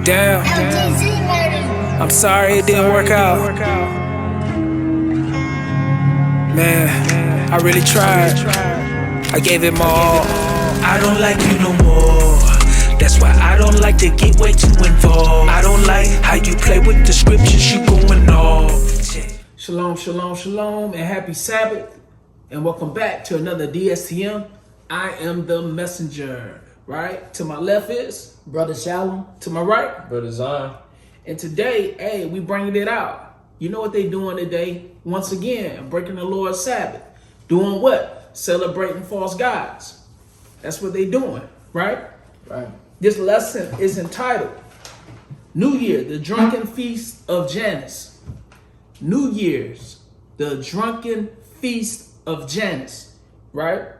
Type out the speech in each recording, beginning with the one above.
Damn, I'm sorry it didn't work out. Man, I really tried. I gave it my all. I don't like you no more. That's why I don't like to get way too involved. I don't like how you play with the scriptures, you going off. Shalom, shalom, shalom, and happy Sabbath. And welcome back to another DSTM. I am the messenger, right? To my left is Brother Shalom. To my right, Brother Zion. And today, hey, we bringing it out. You know what they doing today? Once again, breaking the Lord's Sabbath. Doing what? Celebrating false gods. That's what they doing, right? Right. This lesson is entitled New Year, the Drunken Feast of Janus. New Year's, the Drunken Feast of Janus, right?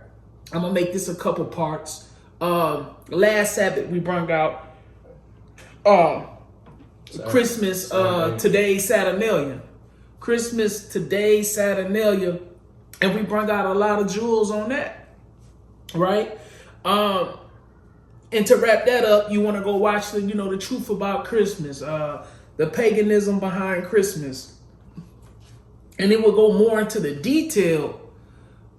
I'm gonna make this a couple parts. Last Sabbath we brought out Christmas Today's Saturnalia. Christmas Today's Saturnalia, and we brought out a lot of jewels on that, right? And to wrap that up, you want to go watch the truth about Christmas, the paganism behind Christmas. And then we'll go more into the detail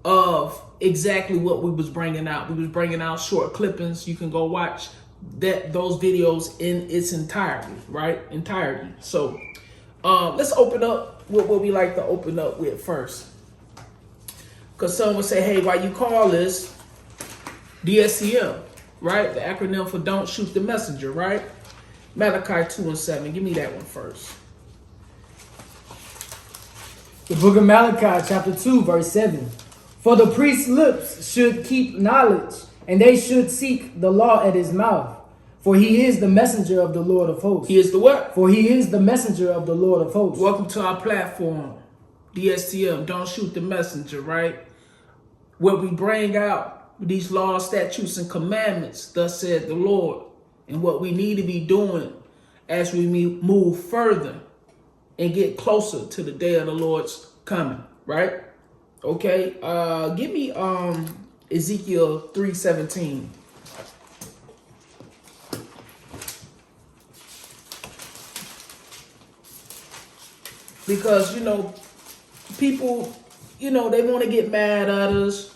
of exactly what we was bringing out. We was bringing out short clippings. You can go watch those videos in its entirety, right? So let's open up with what we like to open up with first. Because someone would say, hey, why you call this DSCM, right? The acronym for Don't Shoot the Messenger, right? Malachi 2:7. Give me that one first. The book of Malachi, chapter 2, verse 7. For the priest's lips should keep knowledge, and they should seek the law at his mouth. For he is the messenger of the Lord of hosts. He is the what? For he is the messenger of the Lord of hosts. Welcome to our platform, DSTM, Don't Shoot the Messenger, right? Where we bring out these laws, statutes, and commandments, thus said the Lord, and what we need to be doing as we move further and get closer to the day of the Lord's coming, right? Okay, give me Ezekiel 3:17. Because people, they want to get mad at us.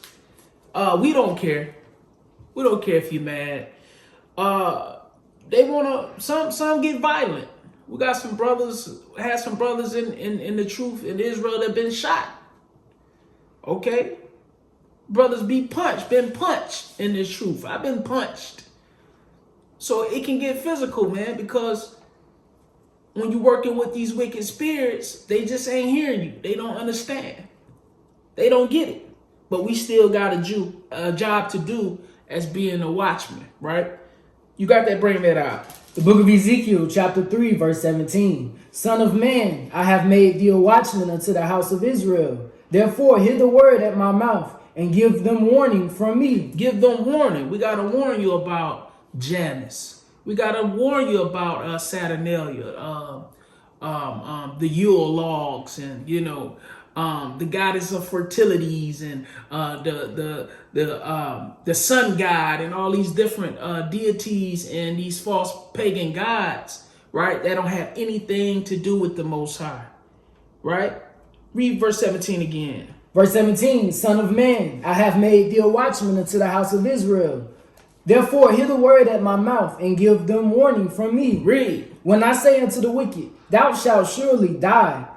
We don't care. We don't care if you're mad. They want to. Some get violent. We got some brothers. Had some brothers in the truth in Israel that been shot. Okay, brothers been punched in this truth. I've been punched. So it can get physical, man, because when you're working with these wicked spirits, they just ain't hearing you. They don't understand. They don't get it. But we still got a job to do as being a watchman, right? You got that? Bring that out. The book of Ezekiel, chapter 3, verse 17. Son of man, I have made thee a watchman unto the house of Israel. Therefore, hear the word at my mouth and give them warning from me. Give them warning. We got to warn you about Janus. We got to warn you about Saturnalia, the Yule logs, and the goddess of fertilities, and the sun god, and all these different deities and these false pagan gods, right? That don't have anything to do with the Most High, right? Read verse 17 again. Verse 17, Son of man, I have made thee a watchman unto the house of Israel. Therefore, hear the word at my mouth and give them warning from me. Read. When I say unto the wicked, thou shalt surely die,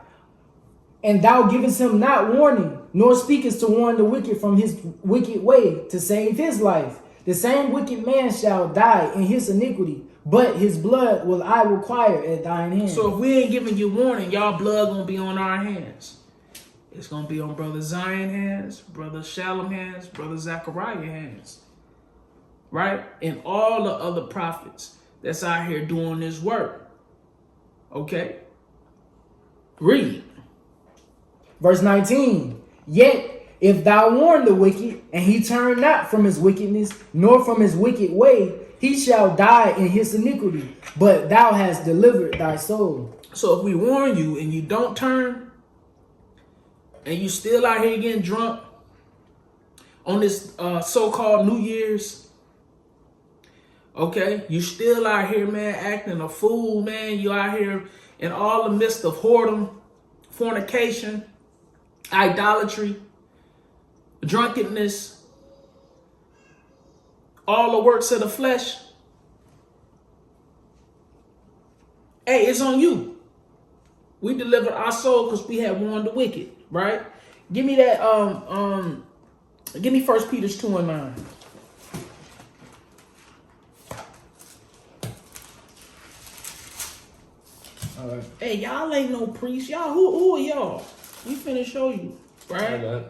and thou givest him not warning, nor speakest to warn the wicked from his wicked way to save his life, the same wicked man shall die in his iniquity, but his blood will I require at thine hand. So if we ain't giving you warning, y'all blood gonna be on our hands. It's gonna be on Brother Zion hands, Brother Shalom hands, Brother Zechariah hands, right? And all the other prophets that's out here doing this work. Okay? Read. Verse 19, yet if thou warn the wicked, and he turn not from his wickedness, nor from his wicked way, he shall die in his iniquity, but thou hast delivered thy soul. So if we warn you and you don't turn, and you still out here getting drunk on this so-called New Year's, Okay, you still out here, man, acting a fool, man. You out here in all the midst of whoredom, fornication, idolatry, drunkenness, all the works of the flesh. Hey, it's on you. We delivered our soul because we had warned the wicked, right? Give me that, give me 1 Peter 2:9. All right. Hey, y'all ain't no priest. Y'all, who are y'all? We finna show you, right? Okay.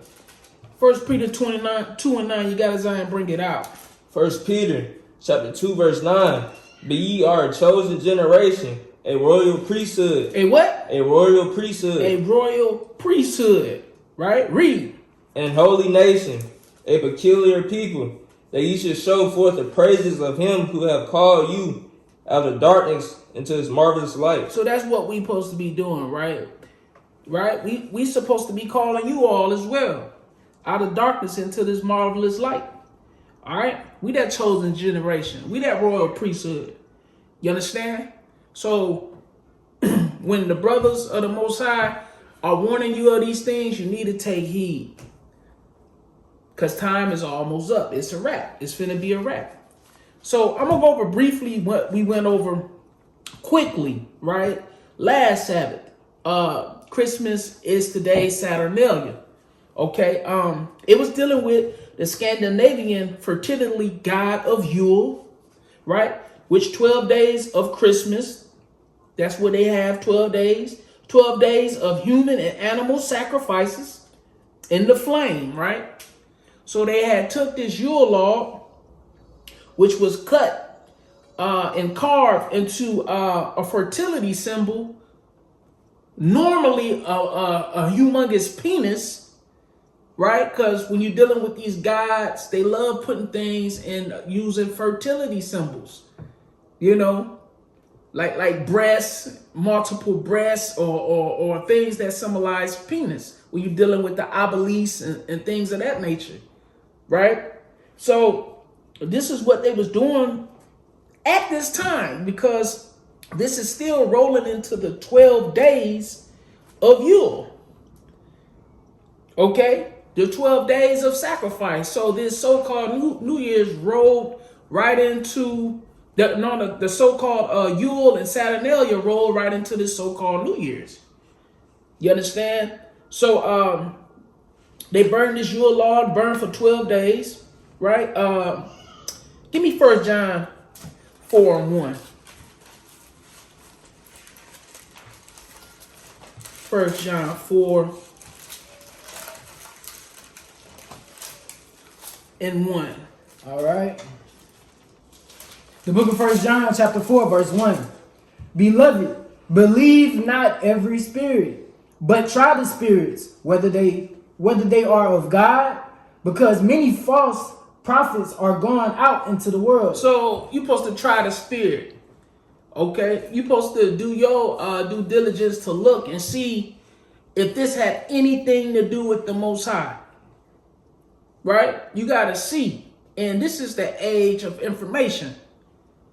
1 Peter 2:9, you gotta Zion bring it out. 1 Peter chapter 2 verse 9. But ye are a chosen generation, a royal priesthood. A what? A royal priesthood. A royal priesthood, right? Read. And holy nation, a peculiar people, that ye should show forth the praises of him who have called you out of darkness into his marvelous light. So that's what we supposed to be doing, right? Right? We supposed to be calling you all as well out of darkness into this marvelous light. All right? We that chosen generation. We that royal priesthood. You understand? So when the brothers of the Most High are warning you of these things, you need to take heed. Because time is almost up. It's a wrap. It's finna be a wrap. So I'm going to go over briefly what we went over quickly, right? Last Sabbath. Christmas is today, Saturnalia. Okay. It was dealing with the Scandinavian fertility god of Yule, right? Which 12 days of Christmas. That's what they have, 12 days. 12 days of human and animal sacrifices in the flame, right? So they had took this Yule log, which was cut and carved into a fertility symbol, normally a humongous penis, right? Because when you're dealing with these gods, they love putting things in using fertility symbols, you know, like breasts, multiple breasts, or things that symbolize penis when you're dealing with the obelisks and things of that nature, right? So this is what they was doing at this time, because this is still rolling into the 12 days of Yule. Okay? The 12 days of sacrifice. So this so-called New Year's rolled right into the so-called Yule and Saturnalia rolled right into this so-called New Year's. You understand? So they burned this Yule log, burned for 12 days, right? Give me 1 John 4:1. 1 John 4:1. All right. The book of 1 John chapter 4 verse 1. Beloved, believe not every spirit, but try the spirits, whether they are of God, because many false prophets are gone out into the world. So you're supposed to try the spirit. Okay? You're supposed to do your due diligence to look and see if this had anything to do with the Most High. Right? You got to see. And this is the age of information.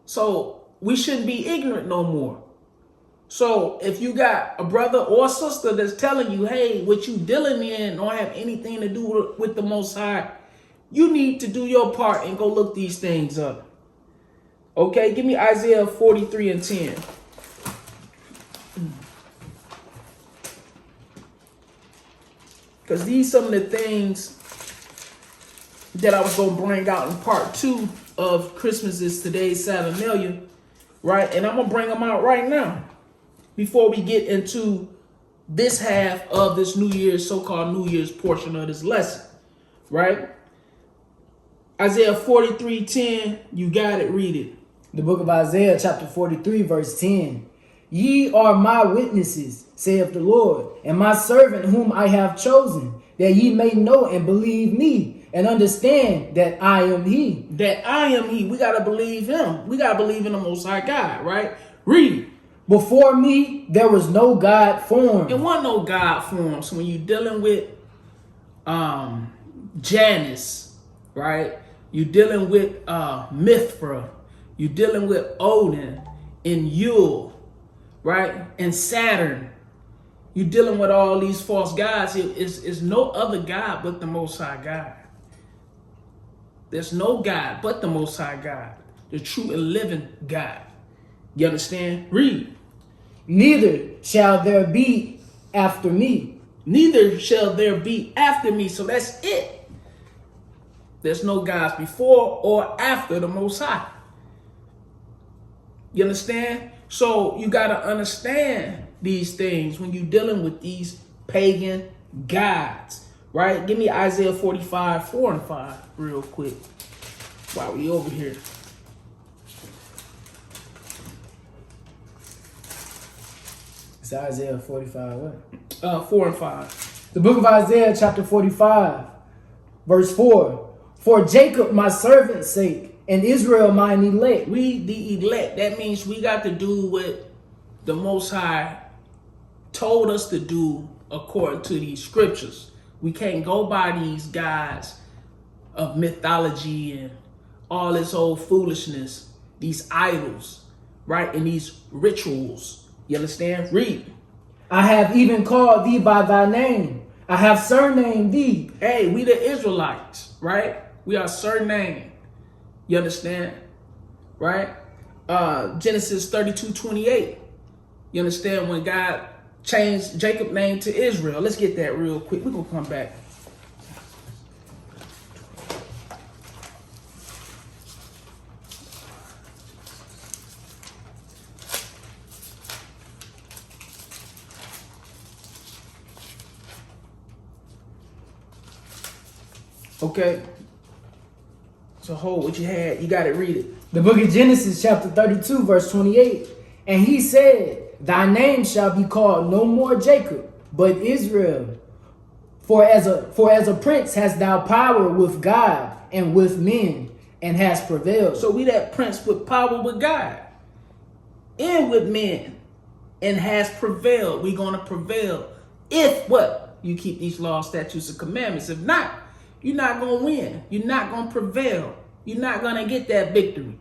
So we shouldn't be ignorant no more. So if you got a brother or sister that's telling you, hey, what you dealing in don't have anything to do with the Most High, you need to do your part and go look these things up. Okay, give me Isaiah 43:10. Because these some of the things that I was going to bring out in part 2 of Christmas is today's Saturnalia, right? And I'm going to bring them out right now before we get into this half of this New Year's, so-called New Year's portion of this lesson, right? Isaiah 43:10, you got it, read it. The book of Isaiah chapter 43 verse 10. Ye are my witnesses, saith the Lord, and my servant whom I have chosen, that ye may know and believe me, and understand that I am he. That I am he. We got to believe him. We got to believe in the Most High God, right? Read. Before me, there was no God formed. There wasn't no God formed. So when you're dealing with Janus, right? You're dealing with Mithra. You're dealing with Odin and Yule, right? And Saturn. You're dealing with all these false gods. It's no other God but the Most High God. There's no God but the Most High God, the true and living God. You understand? Read. Neither shall there be after me. Neither shall there be after me. So that's it. There's no gods before or after the Most High. You understand? So you got to understand these things when you're dealing with these pagan gods, right? Give me Isaiah 45, 4 and 5 real quick while we over here. It's Isaiah 45, what? 4 and 5. The book of Isaiah, chapter 45, verse 4. For Jacob, my servant's sake, and Israel, mine elect. We the elect. That means we got to do what the Most High told us to do according to these scriptures. We can't go by these gods of mythology and all this old foolishness, these idols, right? And these rituals. You understand? Read. I have even called thee by thy name. I have surnamed thee. Hey, we the Israelites, right? We are surnamed. You understand? Right? Genesis 32:28. You understand when God changed Jacob's name to Israel? Let's get that real quick. We're going to come back. Okay. So hold what you had. You got to read it. The book of Genesis, chapter 32, verse 28. And he said, thy name shall be called no more Jacob, but Israel. For as a prince hast thou power with God and with men, and hast prevailed. So we that prince with power with God and with men, and has prevailed. We're going to prevail if what? You keep these laws, statutes, and commandments. If not, you're not going to win. You're not going to prevail. You're not going to get that victory.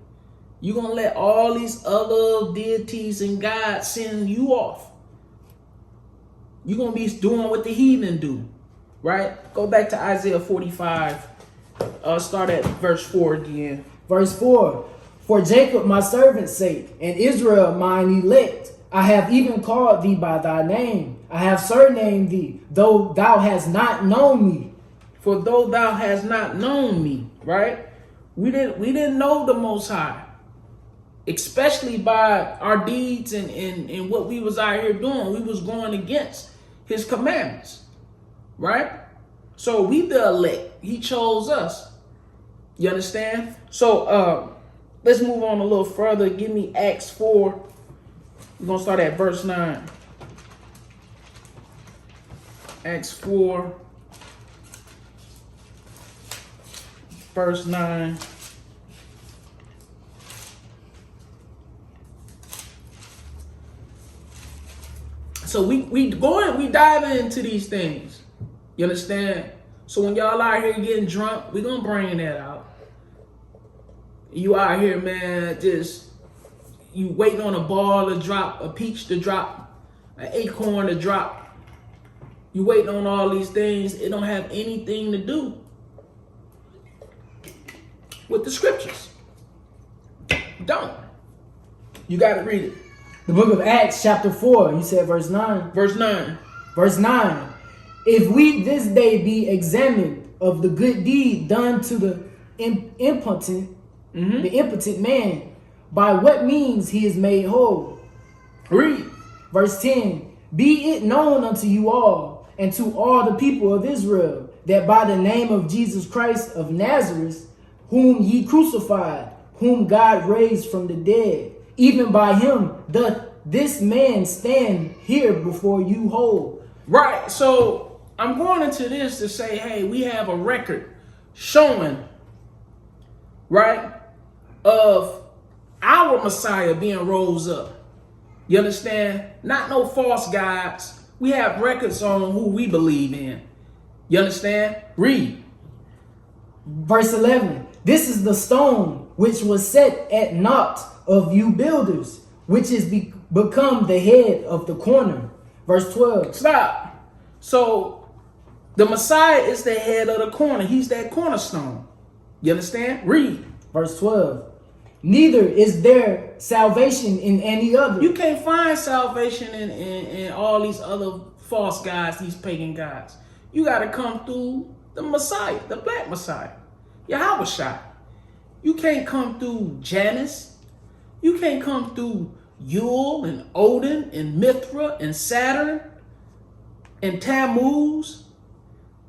You're going to let all these other deities and gods send you off. You're going to be doing what the heathen do, right? Go back to Isaiah 45. Start at verse 4 again. Verse 4. For Jacob my servant's sake, and Israel mine elect, I have even called thee by thy name. I have surnamed thee, though thou hast not known me. For though thou hast not known me, right? We didn't know the Most High, especially by our deeds and what we was out here doing. We was going against his commandments, right? So we the elect. He chose us. You understand? So let's move on a little further. Give me Acts 4. We're going to start at verse 9. Acts 4. Verse 9. So we diving into these things. You understand? So when y'all out here getting drunk, we gonna bring that out. You out here, man, just you waiting on a ball to drop, a peach to drop, an acorn to drop. You waiting on all these things. It don't have anything to do with the scriptures. Don't. You got to read it. The book of Acts, chapter 4, you said verse 9. Verse 9. Verse 9. If we this day be examined of the good deed done to the impotent man, by what means he is made whole. Read. Verse 10. Be it known unto you all, and to all the people of Israel, that by the name of Jesus Christ of Nazareth, whom ye crucified, whom God raised from the dead, even by him doth this man stand here before you whole. Right. So I'm going into this to say, hey, we have a record showing, right, of our Messiah being rose up. You understand? Not no false gods. We have records on who we believe in. You understand? Read. Verse 11. This is the stone which was set at naught of you builders, which is become the head of the corner. Verse 12. Stop. So the Messiah is the head of the corner. He's that cornerstone. You understand? Read. Verse 12. Neither is there salvation in any other. You can't find salvation in all these other false gods, these pagan gods. You got to come through the Messiah, the black Messiah, Yahweh. You can't come through Janus. You can't come through Yule and Odin and Mithra and Saturn and Tammuz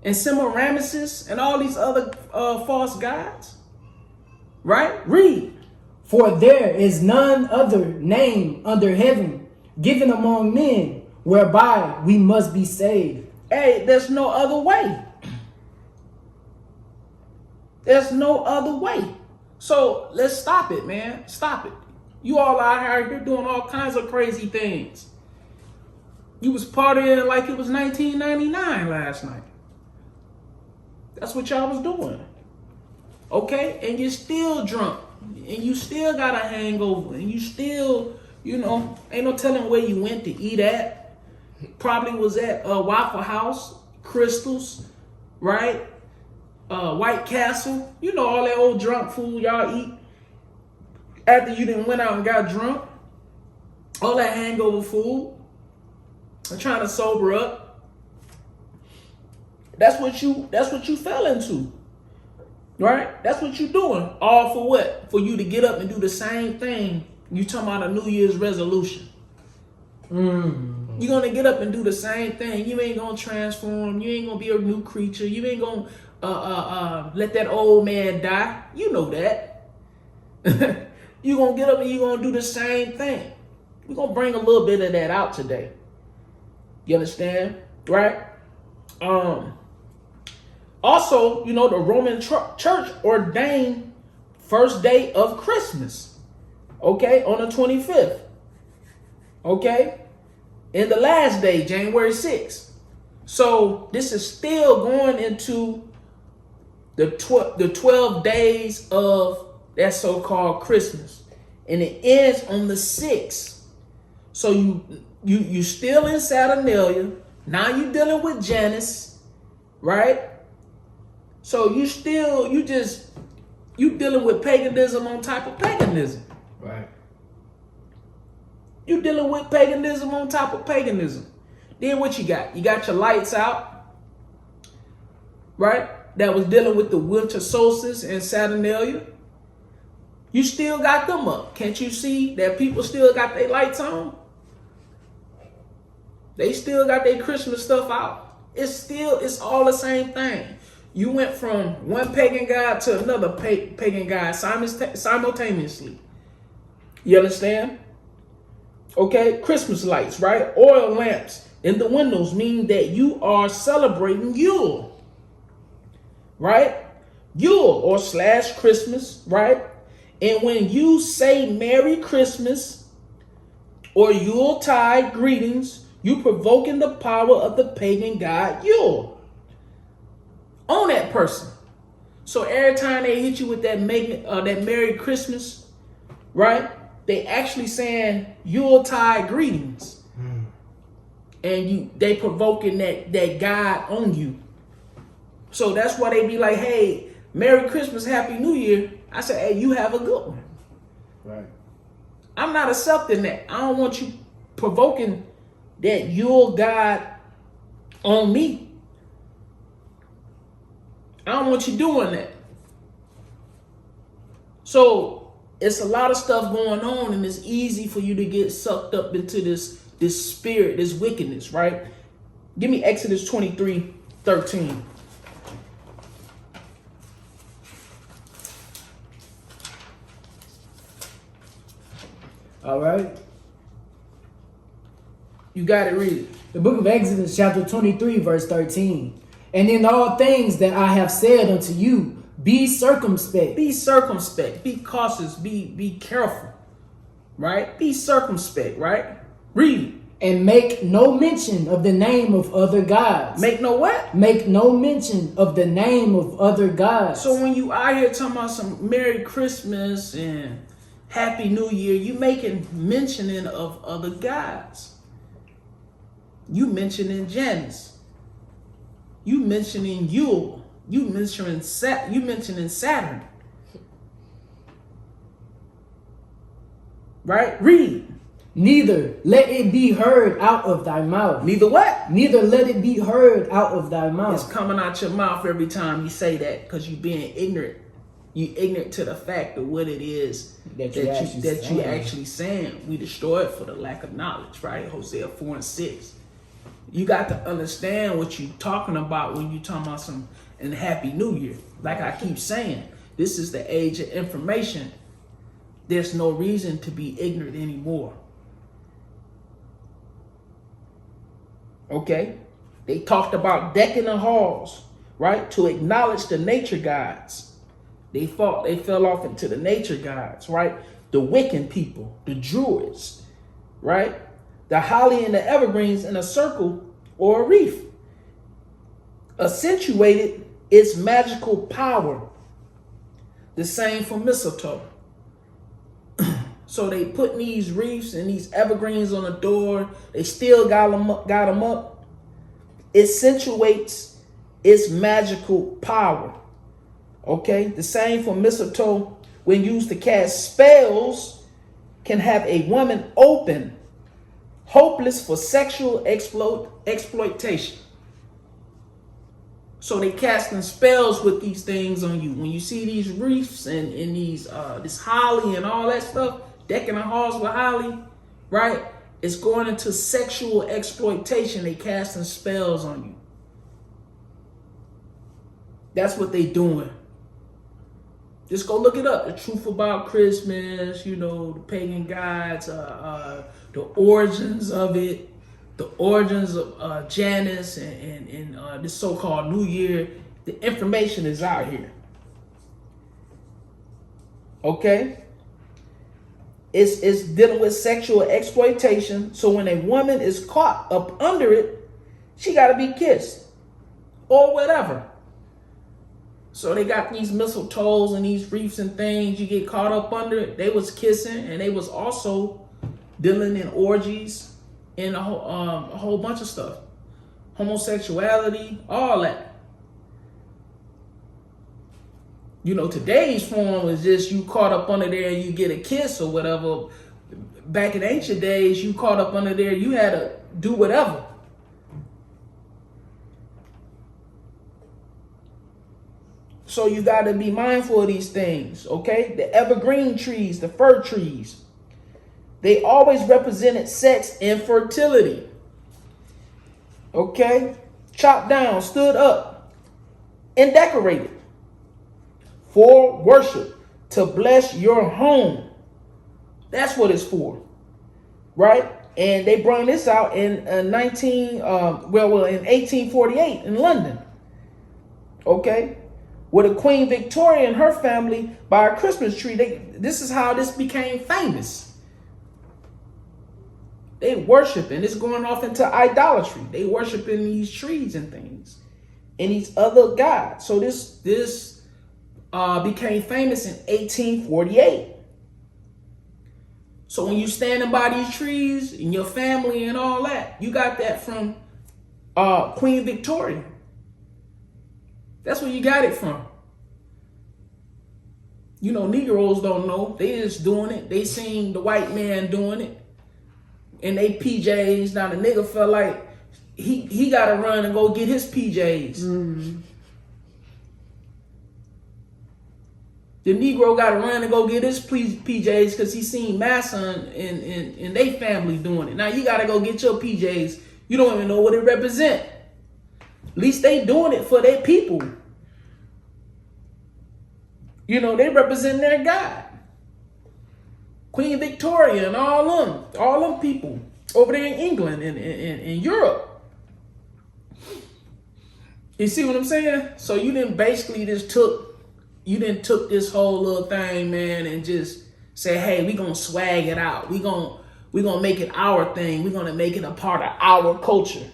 and Semiramis and all these other false gods. Right? Read. For there is none other name under heaven given among men whereby we must be saved. Hey, there's no other way. There's no other way. So let's stop it, man. Stop it. You all out here doing all kinds of crazy things. You was partying like it was 1999 last night. That's what y'all was doing. Okay? And you're still drunk. And you still got a hangover. And you still, ain't no telling where you went to eat at. Probably was at Waffle House, Crystals, right? White Castle. You know, all that old drunk food y'all eat after you done went out and got drunk. All that hangover food. I'm trying to sober up. That's what you fell into. Right? That's what you're doing. All for what? For you to get up and do the same thing. You talking about a New Year's resolution. You're going to get up and do the same thing. You ain't going to transform. You ain't going to be a new creature. You ain't going to let that old man die. You know that. You're going to get up and you're going to do the same thing. We're going to bring a little bit of that out today. You understand? Right? Also, the Roman church ordained first day of Christmas. Okay? On the 25th. Okay? In the last day, January 6th. So this is still going into the 12 days of that so-called Christmas. And it ends on the 6th. So you still in Saturnalia. Now you dealing with Janus. Right? So you dealing with paganism on top of paganism. Right. You dealing with paganism on top of paganism. Then what you got? You got your lights out. Right? That was dealing with the winter solstice and Saturnalia. You still got them up. Can't you see that people still got their lights on? They still got their Christmas stuff out. It's all the same thing. You went from one pagan god to another pagan god simultaneously. You understand? Okay, Christmas lights, right? Oil lamps in the windows mean that you are celebrating Yule. Right? Yule or / Christmas, right? And when you say Merry Christmas or Yuletide greetings, you provoking the power of the pagan god Yule on that person. So every time they hit you with that Merry Christmas, right? They actually saying Yuletide greetings. And they provoking that God on you. So that's why they be like, hey, Merry Christmas, Happy New Year. I say, hey, you have a good one. Right. I'm not accepting that. I don't want you provoking that Yule God on me. I don't want you doing that. So it's a lot of stuff going on, and it's easy for you to get sucked up into this spirit, this wickedness, right? Give me Exodus 23:13. All right. You got it, read it. The book of Exodus, chapter 23, verse 13. And in all things that I have said unto you, be circumspect. Be circumspect. Be cautious. Be careful. Right? Be circumspect, right? Read. And make no mention of the name of other gods. Make no what? Make no mention of the name of other gods. So when you out here talking about some Merry Christmas and Happy New Year, you making mentioning of other gods. You mentioning Janus. You mentioning Yule. You mentioning Saturn. Right? Read. Neither let it be heard out of thy mouth. Neither what? Neither let it be heard out of thy mouth. It's coming out your mouth every time you say that because you being ignorant. You ignorant to the fact of what it is that you actually saying. We destroy it for the lack of knowledge, right? Hosea 4:6. You got to understand what you talking about when you talking about some and Happy New Year. Like I keep saying, this is the age of information. There's no reason to be ignorant anymore. Okay? They talked about decking the halls, right? To acknowledge the nature gods. They fell off into the nature gods, right? The Wiccan people, the Druids, right? The holly and the evergreens in a circle or a wreath accentuated its magical power. The same for mistletoe. So they put these wreaths and these evergreens on the door. They still got them up. It accentuates its magical power. Okay, the same for mistletoe, when used to cast spells, can have a woman open, hopeless for sexual exploitation. So they casting spells with these things on you. When you see these wreaths and these this holly and all that stuff, decking the halls with holly, right? It's going into sexual exploitation. They casting spells on you. That's what they doing. Just go look it up. The truth about Christmas, the pagan gods, the origins of it, the origins of Janus and this so-called New Year. The information is out here. Okay? It's dealing with sexual exploitation. So when a woman is caught up under it, she got to be kissed or whatever. So they got these mistletoes and these wreaths and things. You get caught up under it. They was kissing, and they was also dealing in orgies and a whole bunch of stuff. Homosexuality, all that. Today's form is just you caught up under there and you get a kiss or whatever. Back in ancient days, you caught up under there, you had to do whatever. So you got to be mindful of these things, okay? The evergreen trees, the fir trees, they always represented sex and fertility. Okay? Chopped down, stood up, and decorated for worship, to bless your home. That's what it's for, right? And they brought this out in 1848 in London. Okay? With a Queen Victoria and her family by a Christmas tree. This is how this became famous. They worshiping. It's going off into idolatry. They worshiping these trees and things and these other gods. So this became famous in 1848. So when you standing by these trees and your family and all that, you got that from Queen Victoria. That's where you got it from. Negroes don't know. They just doing it. They seen the white man doing it. And they PJs. Now the nigga felt like he got to run and go get his PJs. Mm-hmm. The Negro got to run and go get his PJs because he seen Massa and they family doing it. Now you got to go get your PJs. You don't even know what it represent. At least they doing it for their people. They represent their God. Queen Victoria and all them people over there in England and in Europe. You see what I'm saying? So you didn't basically took this whole little thing, man, and just say, hey, we gonna swag it out. We gonna We're going to make it our thing. We're going to make it a part of our culture.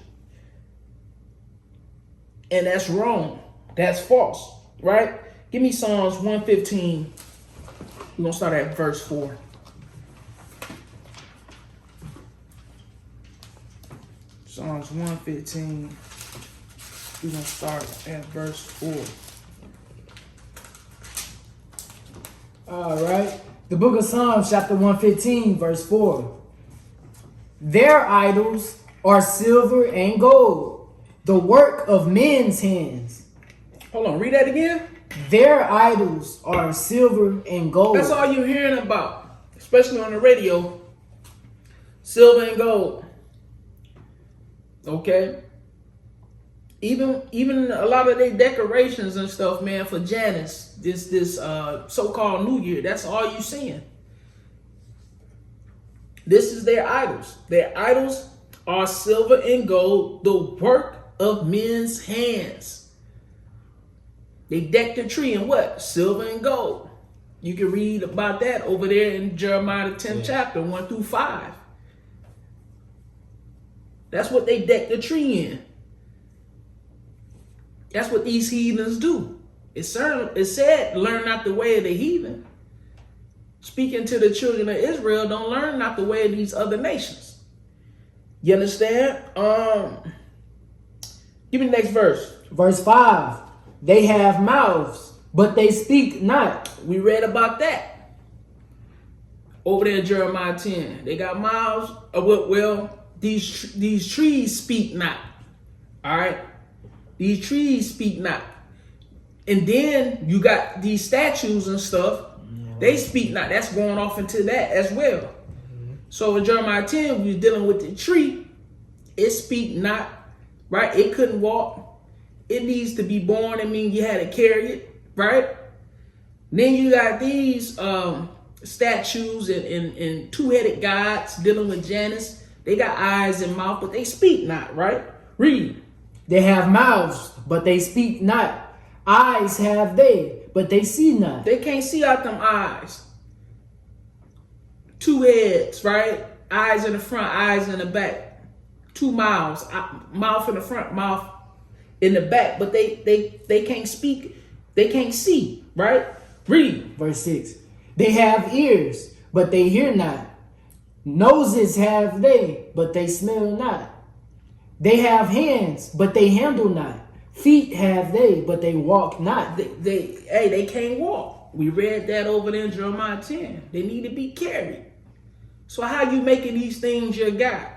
And that's wrong. That's false, right? Give me Psalms 115. We're going to start at verse 4. Psalms 115. We're going to start at verse 4. All right. The book of Psalms, chapter 115, verse 4. Their idols are silver and gold, the work of men's hands. Hold on, read that again. Their idols are silver and gold. That's all you're hearing about, especially on the radio. Silver and gold. Okay. Even a lot of their decorations and stuff, man, for Janus, this so-called New Year, that's all you seeing. This is their idols. Their idols are silver and gold, the work of men's hands. They decked the tree in what? Silver and gold. You can read about that over there in Jeremiah the 10th chapter, 1 through 5. That's what they decked the tree in. That's what these heathens do. It said, learn not the way of the heathen. Speaking to the children of Israel, don't learn not the way of these other nations. You understand? Give me the next verse. Verse 5. They have mouths, but they speak not. We read about that. Over there in Jeremiah 10. They got mouths. Well, these trees speak not. All right? These trees speak not. And then you got these statues and stuff. They speak not. That's going off into that as well. Mm-hmm. So in Jeremiah 10, we were dealing with the tree. It speak not, right? It couldn't walk. It needs to be born. I mean, you had to carry it, right? Then you got these statues and two-headed gods dealing with Janus. They got eyes and mouth, but they speak not, right? Read. They have mouths, but they speak not. Eyes have they, but they see not. They can't see out them eyes. Two heads, right? Eyes in the front, eyes in the back. Two mouths, mouth in the front, mouth in the back. But they can't speak. They can't see, right? Read. Verse 6. They have ears, but they hear not. Noses have they, but they smell not. They have hands, but they handle not. Feet have they, but they walk not. They can't walk. We read that over there in Jeremiah 10. They need to be carried. So how you making these things your God?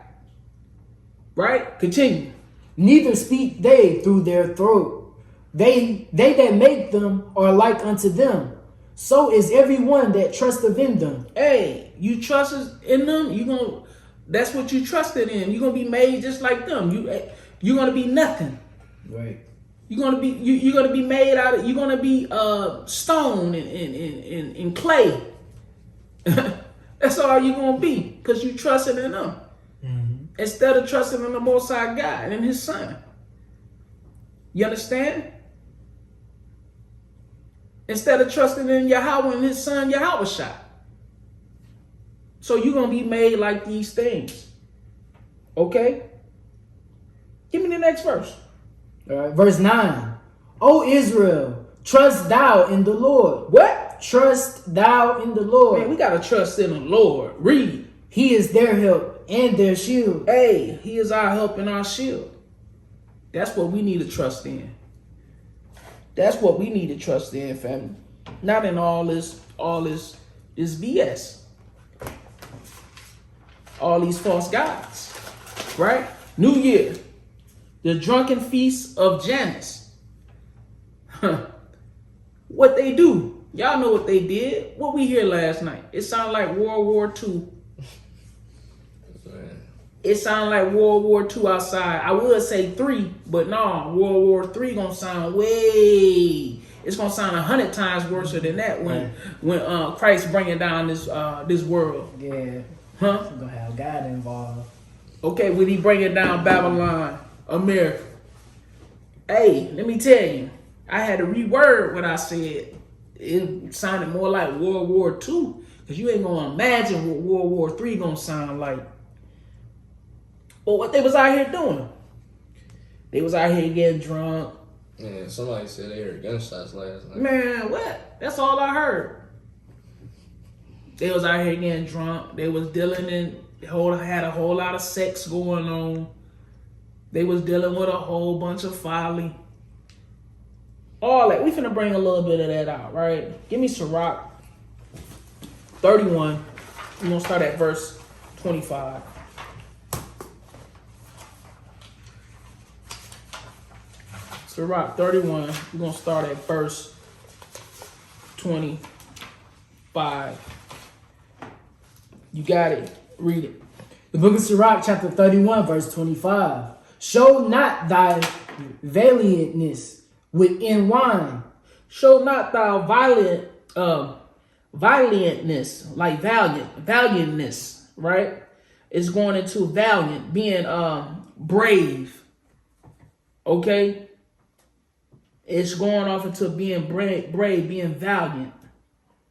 Right? Continue. Neither speak they through their throat. They that make them are like unto them. So is everyone that trusteth in them. Hey, you trust in them, that's what you trusted in. You're gonna be made just like them. You're gonna be nothing. Right. You're gonna be made out of. You're gonna be stone and clay. That's all you're gonna be because you trusted in them instead of trusting in the Most High God and His Son. You understand? Instead of trusting in Yahweh and His Son Yahushua. So you're gonna be made like these things. Okay? Give me the next verse. All right, verse 9. O Israel, trust thou in the Lord. What? Trust thou in the Lord. Man, we gotta trust in the Lord. Read. He is their help and their shield. Hey, He is our help and our shield. That's what we need to trust in. That's what we need to trust in, family. Not in all this BS. All these false gods. Right? New Year. The drunken feast of Janus. What they do? Y'all know what they did. What we hear last night. It sounded like World War II. It sounded like World War II outside. I would say 3, but no, World War III gonna sound it's gonna sound 100 times worse than that when Christ bringing down this world. Yeah. Huh? We're gonna have God involved. Okay, when He bringing down Babylon, America. Hey, let me tell you, I had to reword what I said. It sounded more like World War II Because you ain't going to imagine what World War III going to sound like. But what they was out here doing? They was out here getting drunk. Yeah, somebody said they heard gunshots last night. Man, what? That's all I heard. They was out here getting drunk. They was dealing had a whole lot of sex going on. They was dealing with a whole bunch of folly. All that. We finna bring a little bit of that out, right? Give me Sirach 31. We're gonna start at verse 25. Sirach 31. We're gonna start at verse 25. You got it. Read it. The book of Sirach, chapter 31, verse 25. Show not thy valiantness within wine. Show not thy valiantness, like valiantness, right? It's going into valiant, being brave. Okay? It's going off into being brave, being valiant.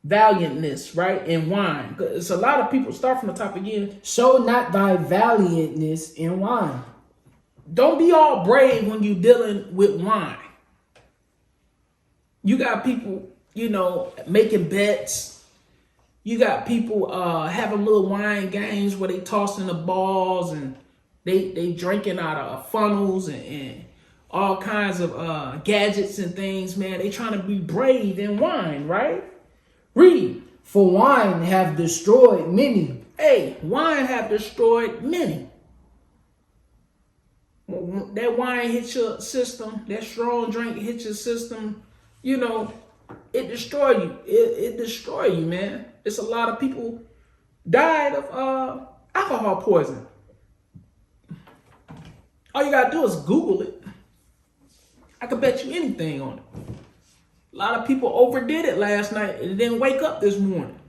Valiantness, right? In wine. It's a lot of people. Start from the top again. Show not thy valiantness in wine. Don't be all brave when you're dealing with wine. You got people, making bets. You got people having little wine games where they tossing the balls and they drinking out of funnels and all kinds of gadgets and things, man. They trying to be brave in wine, right? Read. For wine have destroyed many. Hey, wine have destroyed many. That wine hits your system. That strong drink hits your system. It destroy you. It destroy you, man. It's a lot of people died of alcohol poison. All you gotta do is Google it. I could bet you anything on it. A lot of people overdid it last night and didn't wake up this morning.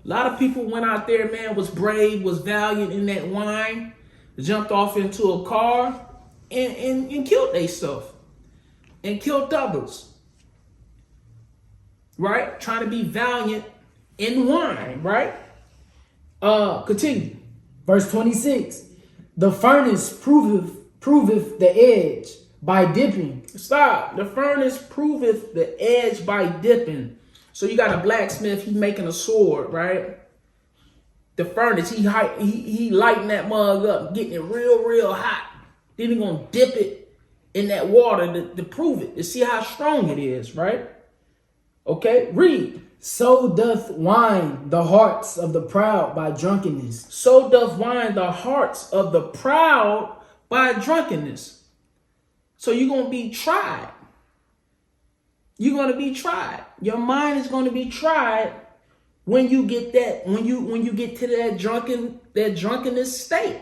A lot of people went out there, man, was brave, was valiant in that wine, jumped off into a car and killed themselves and killed others. Right? Trying to be valiant in wine, right? Continue. Verse 26. The furnace proveth the edge by dipping. Stop. The furnace proveth the edge by dipping. So you got a blacksmith, he making a sword, right? The furnace, he lighting that mug up, getting it real, real hot. Then he gonna dip it in that water to prove it, to see how strong it is, right? Okay, read. So doth wine the hearts of the proud by drunkenness. So doth wine the hearts of the proud by drunkenness. So you're going to be tried. You're going to be tried. Your mind is going to be tried when you get that, when you get to that drunkenness state.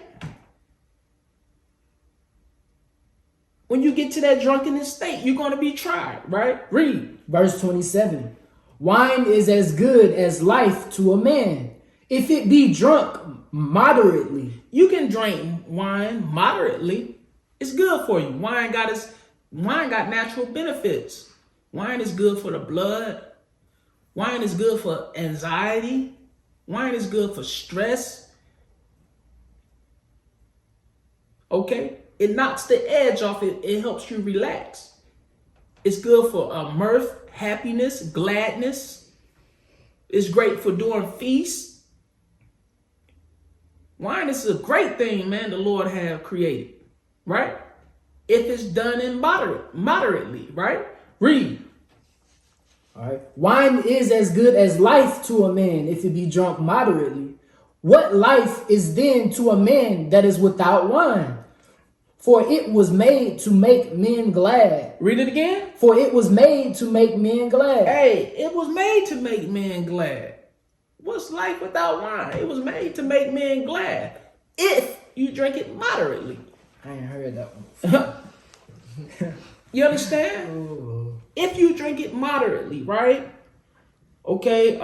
When you get to that drunkenness state, you're going to be tried, right? Read. Verse 27. Wine is as good as life to a man, if it be drunk moderately. You can drink wine moderately. It's good for you. Wine got natural benefits. Wine is good for the blood. Wine is good for anxiety. Wine is good for stress. Okay? It knocks the edge off it. It helps you relax. It's good for mirth, happiness, gladness. It's great for doing feasts. Wine is a great thing, man, the Lord have created. Right? If it's done in moderately, right? Read. All right. Wine is as good as life to a man if it be drunk moderately. What life is then to a man that is without wine? For it was made to make men glad. Read it again. For it was made to make men glad. Hey, it was made to make men glad. What's life without wine? It was made to make men glad if you drink it moderately. I ain't heard that one. You understand? Ooh. If you drink it moderately, right? Okay,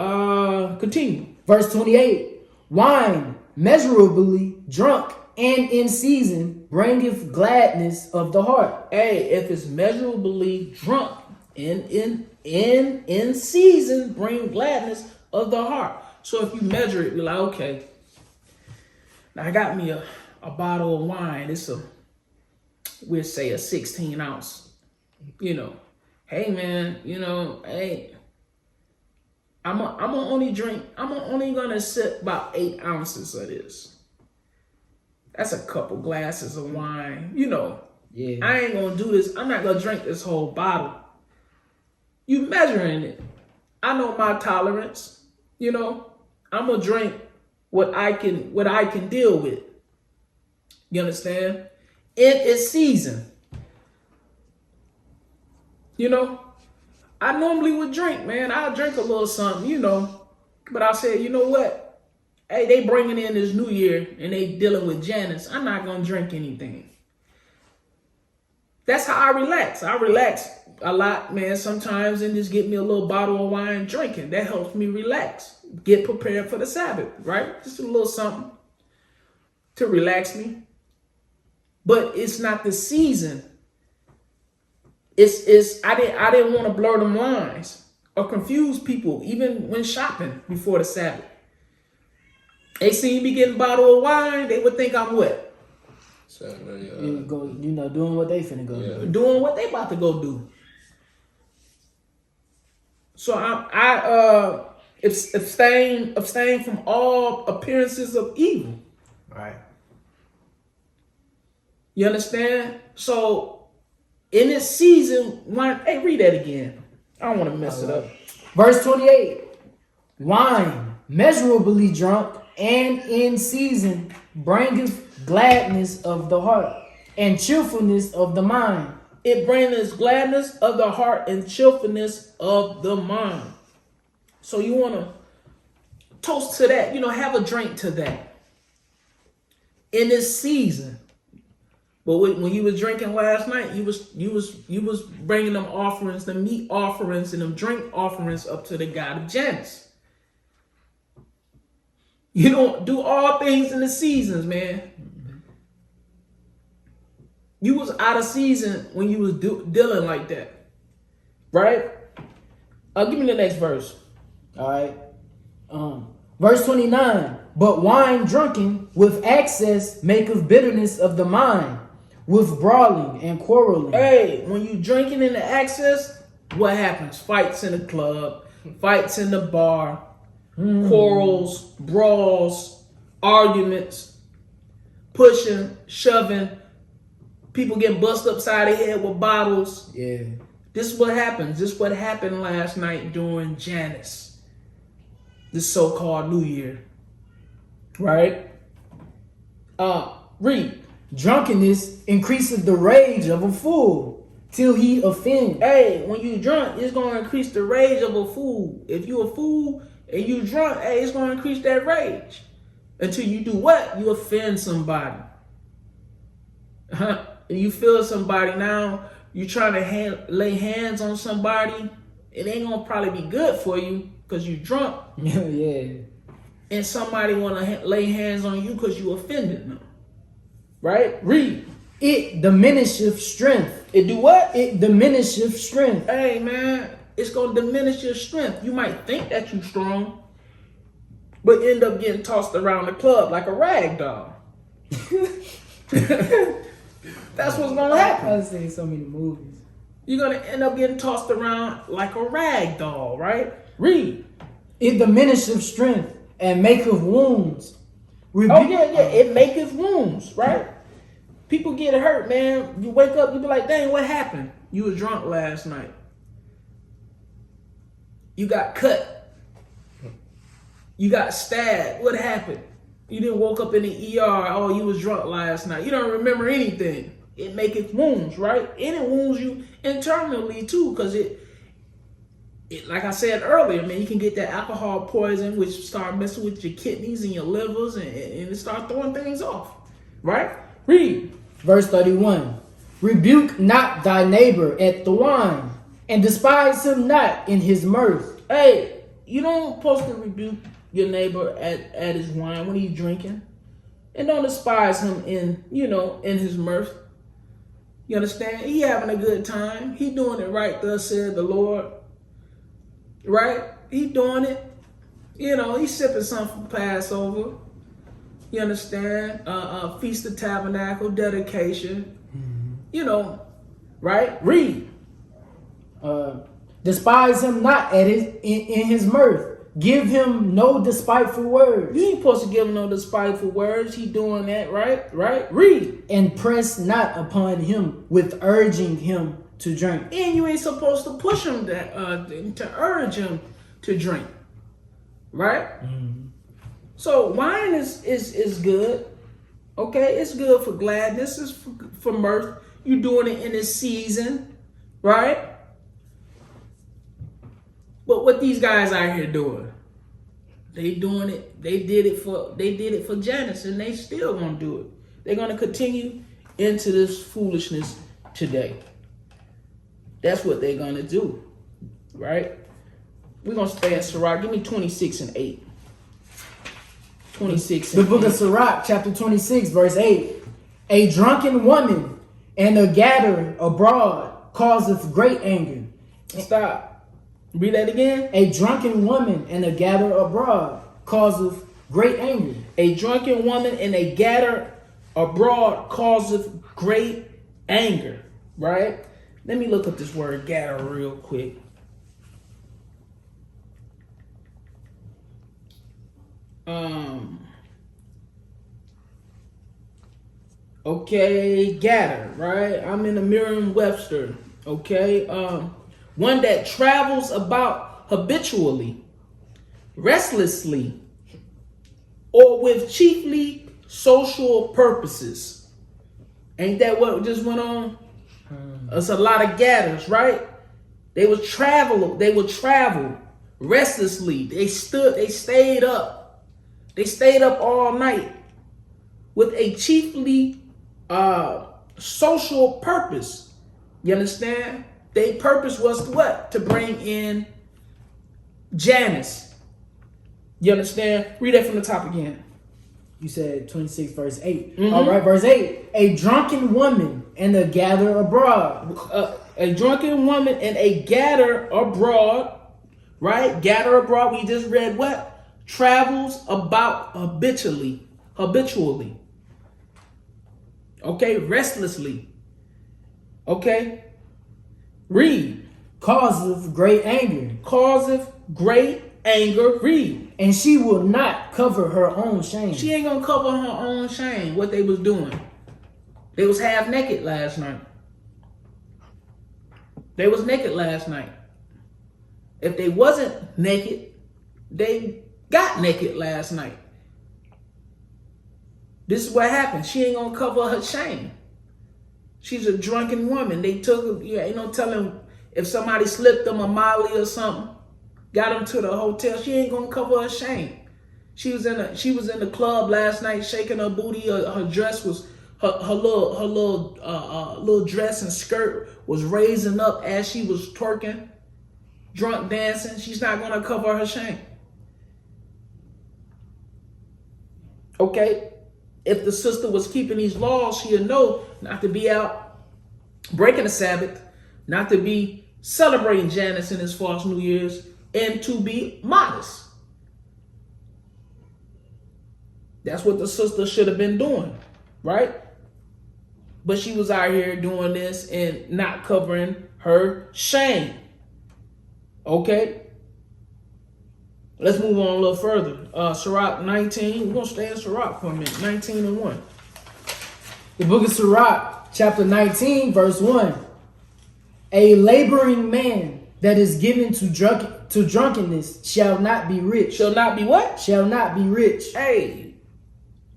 continue. Verse 28. Wine measurably drunk and in season bringeth gladness of the heart. Hey, if it's measurably drunk in season, bring gladness of the heart. So if you measure it, you're like, okay, now I got me a bottle of wine. It's we'll say a 16 ounce. You know, hey man, hey, I'm only gonna sip about 8 ounces of this. That's a couple glasses of wine. Yeah. I ain't gonna do this. I'm not gonna drink this whole bottle. You measuring it. I know my tolerance. I'm gonna drink what I can deal with. You understand? In its season. I normally would drink, man. I'll drink a little something, But I said, you know what? Hey, they bringing in this new year and they dealing with Janus. I'm not gonna drink anything. That's how I relax. I relax a lot, man, sometimes, and just get me a little bottle of wine drinking. That helps me relax. Get prepared for the Sabbath, right? Just a little something to relax me. But it's not the season. I didn't want to blur them lines or confuse people, even when shopping before the Sabbath. They see me getting a bottle of wine, they would think I'm what? Doing what they finna go do. Doing what they about to go do. So I abstain from all appearances of evil. Right. You understand? So in this season, hey, read that again. I don't want to mess it up. Verse 28. Wine, measurably drunk, and in season, bringeth gladness of the heart and cheerfulness of the mind. It brings gladness of the heart and cheerfulness of the mind. So you want to toast to that, have a drink to that in this season. But when you was drinking last night, you was bringing them offerings, the meat offerings and them drink offerings up to the god of Janus. You don't do all things in the seasons, man. You was out of season when you was dealing like that, right? Give me the next verse. All right. Verse 29. But wine drunken with excess maketh bitterness of the mind, with brawling and quarreling. Hey, when you drinking in the excess, what happens? Fights in the club, fights in the bar, quarrels, brawls, arguments, pushing, shoving, people getting bust upside the head with bottles. Yeah. This is what happens. This is what happened last night during Janus, this so-called New Year. Right? Read. Drunkenness increaseth the rage of a fool till he offend. Hey, when you drunk, it's going to increase the rage of a fool. If you a fool and you drunk, hey, it's going to increase that rage. Until you do what? You offend somebody. And you feel somebody now, you trying to lay hands on somebody, it ain't going to probably be good for you because you drunk. Yeah. And somebody want to lay hands on you because you offended them. Right? Read. It diminisheth strength. It do what? It diminisheth strength. Hey, man, it's going to diminish your strength. You might think that you're strong, but end up getting tossed around the club like a rag doll. That's what's going to happen. I've seen so many movies. You're going to end up getting tossed around like a rag doll, right? Read. It diminisheth strength and maketh wounds. It maketh wounds, right? People get hurt, man. You wake up, you be like, dang, what happened? You was drunk last night. You got cut. You got stabbed. What happened? You didn't woke up in the ER. Oh, you was drunk last night. You don't remember anything. It maketh wounds, right? And it wounds you internally too, because it like I said earlier, man, you can get that alcohol poison, which start messing with your kidneys and your livers, and it start throwing things off, right? Read. Verse 31. Rebuke not thy neighbor at the wine, and despise him not in his mirth. Hey, you don't supposed to rebuke your neighbor at his wine when he's drinking, and don't despise him in his mirth. You understand? He having a good time. He doing it right. Thus said the Lord. Right? He doing it. You know, he's sipping something for Passover. You understand? Feast of Tabernacle, dedication. You know, right? Read. Despise him not at in his mirth. Give him no despiteful words. You ain't supposed to give him no despiteful words. He doing that, right? Right? Read. And press not upon him with urging him to drink. And you ain't supposed to push him to urge him to drink. Right? So wine is good. Okay? It's good for gladness. It's for mirth. You're doing it in this season. Right? But what these guys out here doing? They doing it. They did it for Janus, and they still gonna do it. They're gonna continue into this foolishness today. That's what they're gonna do, right? We're gonna stay at Sirach. Give me 26 and 8. 26. The book of Sirach, chapter 26, verse 8. A drunken woman and a gatherer abroad causeth great anger. Stop. Read that again. A drunken woman and a gatherer abroad causeth great anger. A drunken woman and a gatherer abroad causeth great anger. Right? Let me look up this word gather real quick. Okay, gather, right? I'm in the Merriam-Webster. Okay, one that travels about habitually, restlessly, or with chiefly social purposes. Ain't that what just went on? It's a lot of gathers, right? They would travel restlessly. They stayed up all night with a chiefly social purpose. You understand? Their purpose was what? To bring in Janus. You understand? Read that from the top again. You said 26, verse 8. Mm-hmm. All right, verse 8. A drunken woman and a gatherer abroad. A drunken woman and a gatherer abroad, right? Gather abroad, we just read what? Travels about habitually. Okay, restlessly. Okay? Read. Causeth great anger. Causeth great anger. Read. And she will not cover her own shame. She ain't gonna cover her own shame. What they was doing. They was half naked last night. They was naked last night. If they wasn't naked, they got naked last night. This is what happened. She ain't gonna cover her shame. She's a drunken woman. They took her, ain't no telling if somebody slipped them a Molly or something, got them to the hotel. She ain't gonna cover her shame. She was in the club last night shaking her booty. Her dress was her little dress and skirt was raising up as she was twerking, drunk dancing. She's not gonna cover her shame. Okay? If the sister was keeping these laws, she'll know not to be out breaking the Sabbath, not to be celebrating Janus and his false New Year's, and to be modest. That's what the sister should have been doing, right? But she was out here doing this and not covering her shame. Okay? Let's move on a little further. Sirach 19. We're going to stay in Sirach for a minute. 19 and 1. The book of Sirach, chapter 19, verse 1. A laboring man that is given to drunkenness shall not be rich. Shall not be what? Shall not be rich. Hey,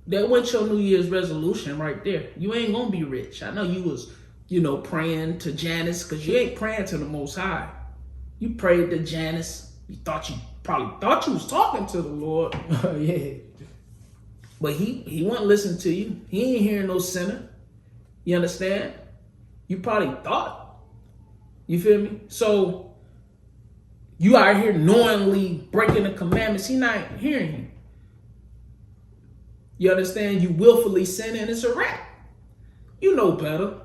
that went your New Year's resolution right there. You ain't going to be rich. I know you was, praying to Janus, because you ain't praying to the Most High. You prayed to Janus. You probably thought you was talking to the Lord. Yeah. But he wasn't listening to you. He ain't hearing no sinner. You understand? You probably thought. You feel me? So you out here knowingly breaking the commandments. He not hearing you. You understand? You willfully sin and it's a wrap. You know better.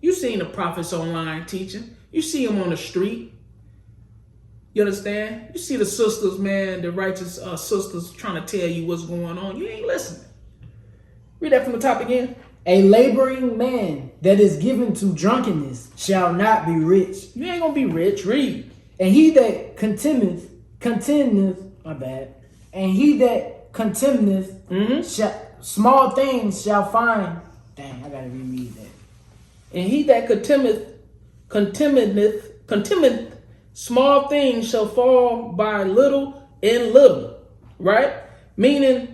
You seen the prophets online teaching. You see them on the street. You understand? You see the sisters, man, the righteous sisters trying to tell you what's going on. You ain't listening. Read that from the top again. A laboring man that is given to drunkenness shall not be rich. You ain't gonna be rich. Read. And he that contemneth, my bad. And he that contemneth, small things shall find. Dang, I gotta reread that. And he that contemneth, small things shall fall by little and little. Right? Meaning,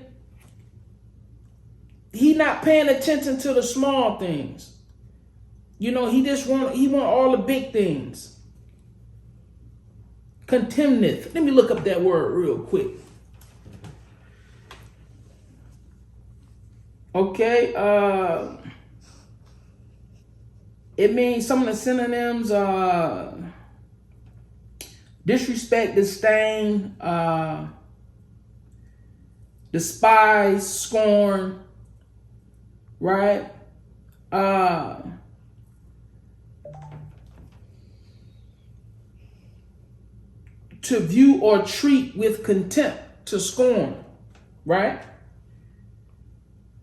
he not paying attention to the small things. You know, he want all the big things. Contemneth. Let me look up that word real quick. Okay, it means some of the synonyms: disrespect, disdain, despise, scorn. Right? To view or treat with contempt, to scorn. Right?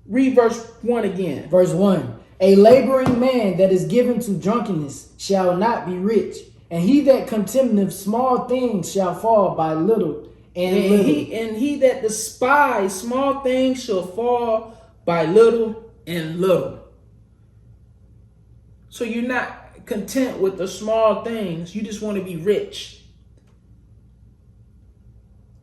Read verse 1 again. Verse 1. A laboring man that is given to drunkenness shall not be rich, and he that contemneth small things shall fall by little and little. He that despise small things shall fall by little and little. So you're not content with the small things. You just want to be rich.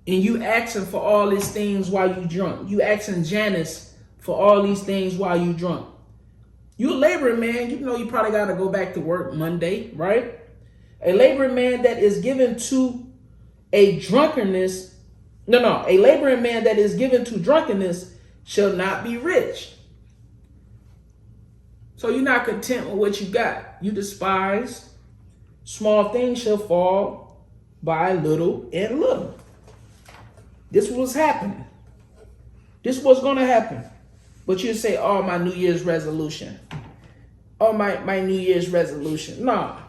And you asking for all these things while you drunk. You asking Janus for all these things while you drunk. You a laboring man, you know you probably got to go back to work Monday, right? A laboring man that is given to a drunkenness, a laboring man that is given to drunkenness shall not be rich. So you're not content with what you got. You despise. Small things shall fall by little and little. This was happening. This was going to happen. But you say, oh, my New Year's resolution. Oh, my New Year's resolution. No,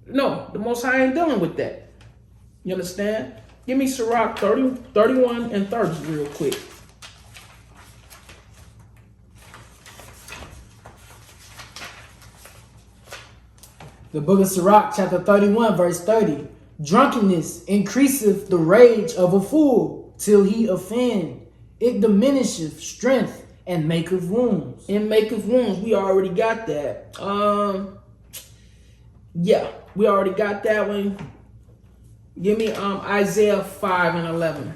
the Most High ain't dealing with that. You understand? Give me Sirach 31 and 30 real quick. The book of Sirach, chapter 31, verse 30. Drunkenness increaseth the rage of a fool till he offend. It diminisheth strength and maketh wounds. We already got that. Yeah, we already got that one. Give me Isaiah 5 and 11.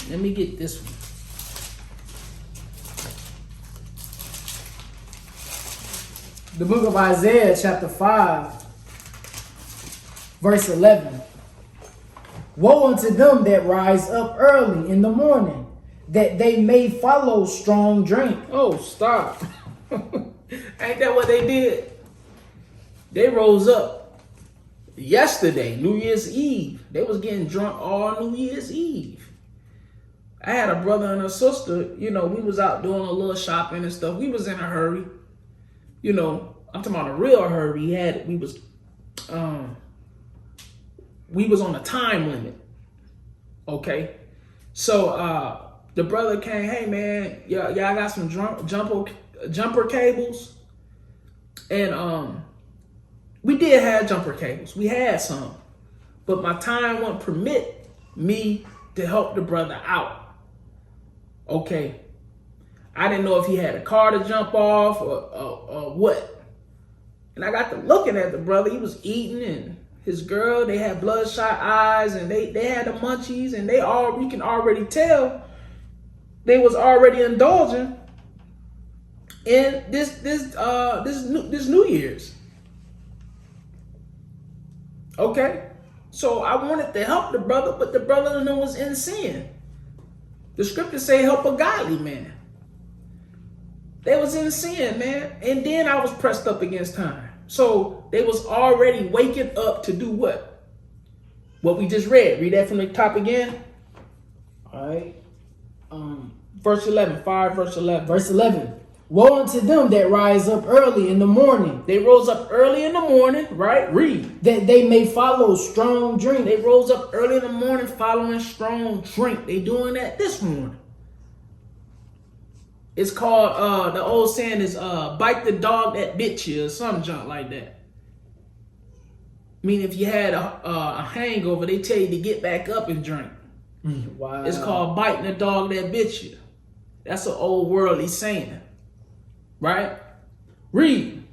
Let me get this one. The book of Isaiah, chapter 5, verse 11. Woe unto them that rise up early in the morning, that they may follow strong drink. Oh, stop. Ain't that what they did? They rose up yesterday, New Year's Eve. They was getting drunk all New Year's Eve. I had a brother and a sister, you know, we was out doing a little shopping and stuff. We was in a hurry. You know, I'm talking about a real hurry. We was on a time limit. Okay. So the brother came, hey man, y'all got some jumper cables? And we did have jumper cables. We had some. But my time wouldn't permit me to help the brother out. Okay. I didn't know if he had a car to jump off or what. And I got to looking at the brother. He was eating, and his girl, they had bloodshot eyes, and they had the munchies, and we can already tell they was already indulging in this New Year's. Okay? So I wanted to help the brother, but the brother was in sin. The scriptures say help a godly man. They was in sin, man. And then I was pressed up against time. So they was already waking up to do what? What we just read. Read that from the top again. All right. Verse 11. 5 verse 11. Verse 11. Woe unto them that rise up early in the morning, They rose up early in the morning, right? Read. that they may follow strong drink. They rose up early in the morning following strong drink. They doing that this morning. It's called, the old saying is, bite the dog that bit you or some junk like that. I mean, if you had a hangover, they tell you to get back up and drink. Wow. It's called biting the dog that bit you. That's an old worldly saying. Right? Read.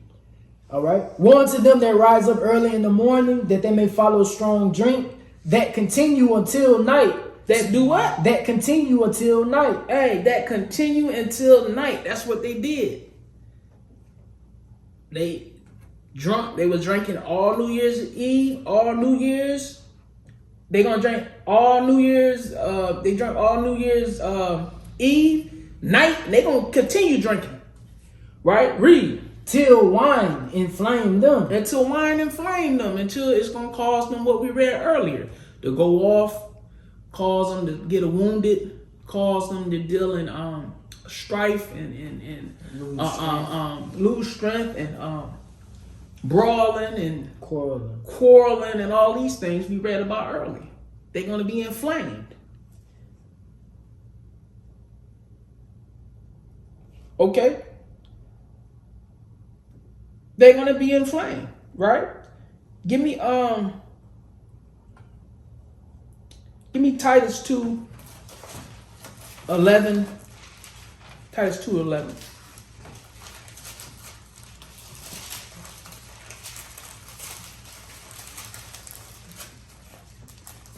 All right. Woe unto them that rise up early in the morning, that they may follow strong drink, that continue until night. That do what? That continue until night. Hey, that continue until night. That's what they did. They was drinking all New Year's Eve, all New Year's. They gonna drink all New Year's. They drank all New Year's Eve night. And they gonna continue drinking. Right? Read. Till wine inflame them. Until wine inflame them. Until it's gonna cause them what we read earlier to go off, cause them to get wounded, cause them to deal in strife and lose strength and brawling and quarreling and all these things we read about earlier. They're gonna be inflamed. Okay? They're gonna be inflamed, right? Give me Titus 2:11. Titus 2:11.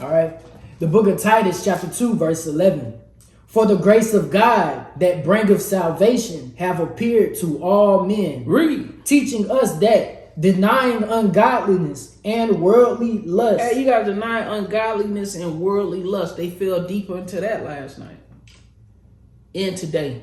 All right. The book of Titus, chapter 2, verse 11. For the grace of God that bringeth salvation have appeared to all men. Read. Teaching us that denying ungodliness and worldly lust. Hey, you gotta deny ungodliness and worldly lust. They fell deeper into that last night. And today.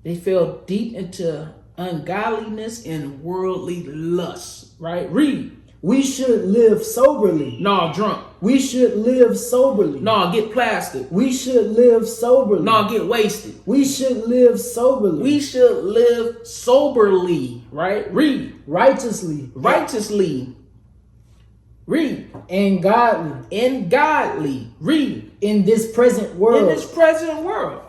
They fell deep into ungodliness and worldly lust. Right? Read. We should live soberly. No, drunk. We should live soberly. No, get plastic. We should live soberly. No, get wasted. We should live soberly. We should live soberly. Right? Read. Righteously. Righteously. Read. And godly. And godly. Read. In this present world. In this present world.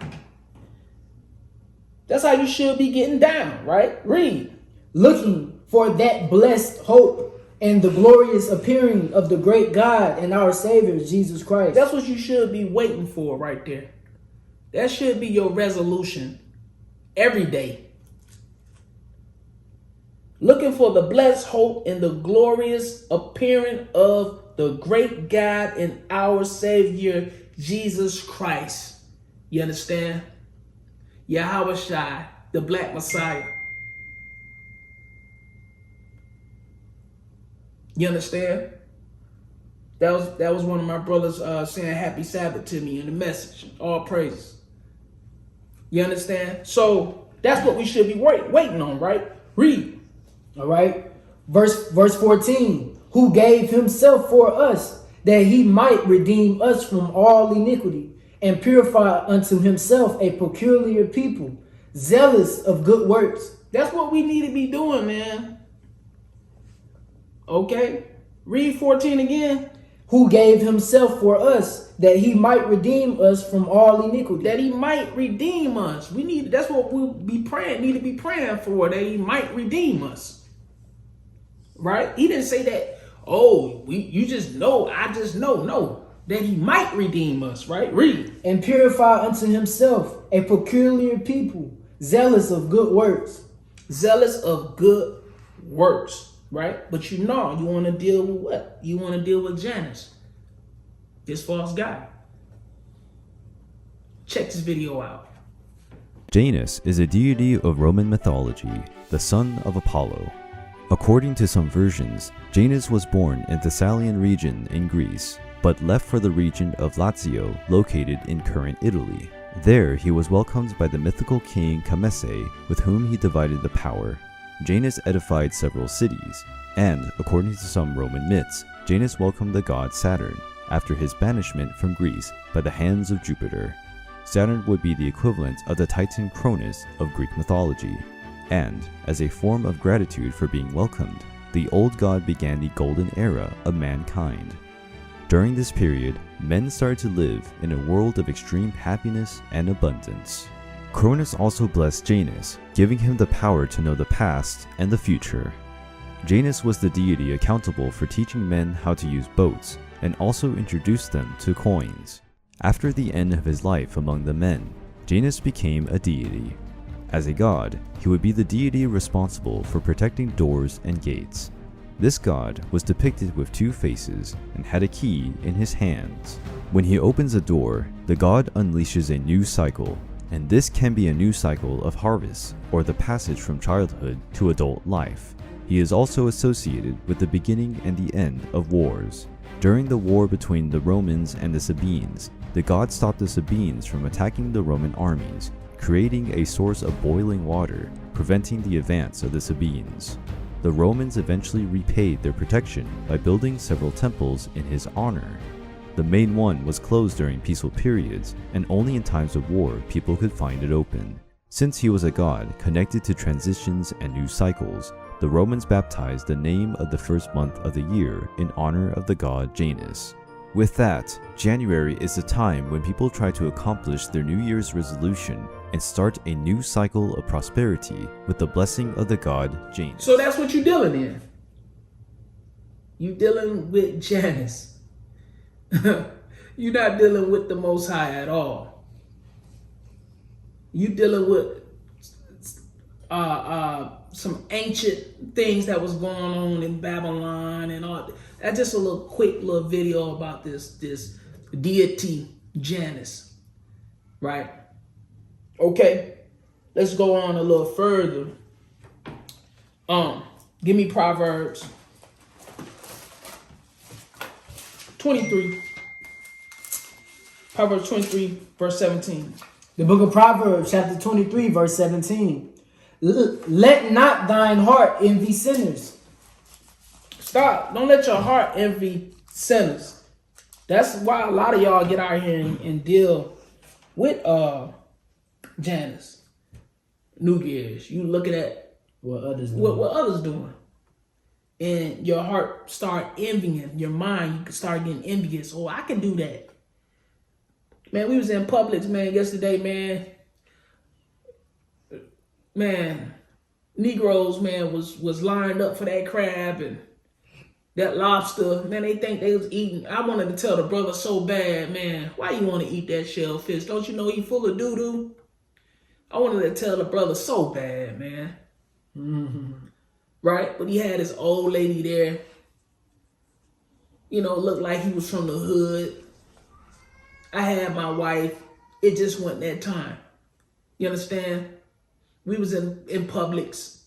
That's how you should be getting down, right? Read. Looking for that blessed hope and the glorious appearing of the great God and our Savior, Jesus Christ. That's what you should be waiting for right there. That should be your resolution every day. Looking for the blessed hope and the glorious appearing of the great God and our Savior, Jesus Christ. You understand? Yahweh Shai, the Black Messiah. You understand? That was one of my brothers saying happy Sabbath to me in the message. All praises. You understand? So that's what we should be waiting on, right? Read. All right. Verse 14. Who gave himself for us that he might redeem us from all iniquity and purify unto himself a peculiar people, zealous of good works. That's what we need to be doing, man. Okay. Read 14 again. Who gave himself for us that he might redeem us from all iniquity. That he might redeem us. That's what we'll be praying, need to be praying for, that he might redeem us. Right? He didn't say that, you just know, I just know. No. That he might redeem us, right? Read. And purify unto himself a peculiar people, zealous of good works. Zealous of good works. Right? But you want to deal with what? You want to deal with Janus, this false guy. Check this video out. Janus is a deity of Roman mythology, the son of Apollo. According to some versions, Janus was born in Thessalian region in Greece, but left for the region of Lazio, located in current Italy. There he was welcomed by the mythical king Camese, with whom he divided the power. Janus edified several cities, and, according to some Roman myths, Janus welcomed the god Saturn after his banishment from Greece by the hands of Jupiter. Saturn would be the equivalent of the Titan Cronus of Greek mythology, and, as a form of gratitude for being welcomed, the old god began the golden era of mankind. During this period, men started to live in a world of extreme happiness and abundance. Cronus also blessed Janus, giving him the power to know the past and the future. Janus was the deity accountable for teaching men how to use boats, and also introduced them to coins. After the end of his life among the men, Janus became a deity. As a god, he would be the deity responsible for protecting doors and gates. This god was depicted with two faces and had a key in his hands. When he opens a door, the god unleashes a new cycle, and this can be a new cycle of harvest or the passage from childhood to adult life. He is also associated with the beginning and the end of wars. During the war between the Romans and the Sabines, the god stopped the Sabines from attacking the Roman armies, creating a source of boiling water, preventing the advance of the Sabines. The Romans eventually repaid their protection by building several temples in his honor. The main one was closed during peaceful periods, and only in times of war people could find it open. Since he was a god connected to transitions and new cycles, the Romans baptized the name of the first month of the year in honor of the god Janus. With that, January is the time when people try to accomplish their New Year's resolution and start a new cycle of prosperity with the blessing of the god Janus. So that's what you're dealing in. You dealing with Janus. You're not dealing with the Most High at all. You dealing with some ancient things that was going on in Babylon and all. That's just a little quick little video about this deity Janus, right? Okay, let's go on a little further. Give me Proverbs 23. Proverbs 23, verse 17. The book of Proverbs, chapter 23, verse 17. Let not thine heart envy sinners. Stop. Don't let your heart envy sinners. That's why a lot of y'all get out here and deal with Janus. New Year's. You looking at What others do. what others doing. And your heart start envying. Your mind, you can start getting envious. Oh, I can do that. Man, we was in Publix, man, yesterday, man. Man, Negroes, man, was lined up for that crab and that lobster. Man, they think they was eating. I wanted to tell the brother so bad, man, why you want to eat that shellfish? Don't you know he full of doo-doo? I wanted to tell the brother so bad, man. Mm-hmm. Right? But he had his old lady there. You know, looked like he was from the hood. I had my wife. It just wasn't that time. You understand? We was in Publix.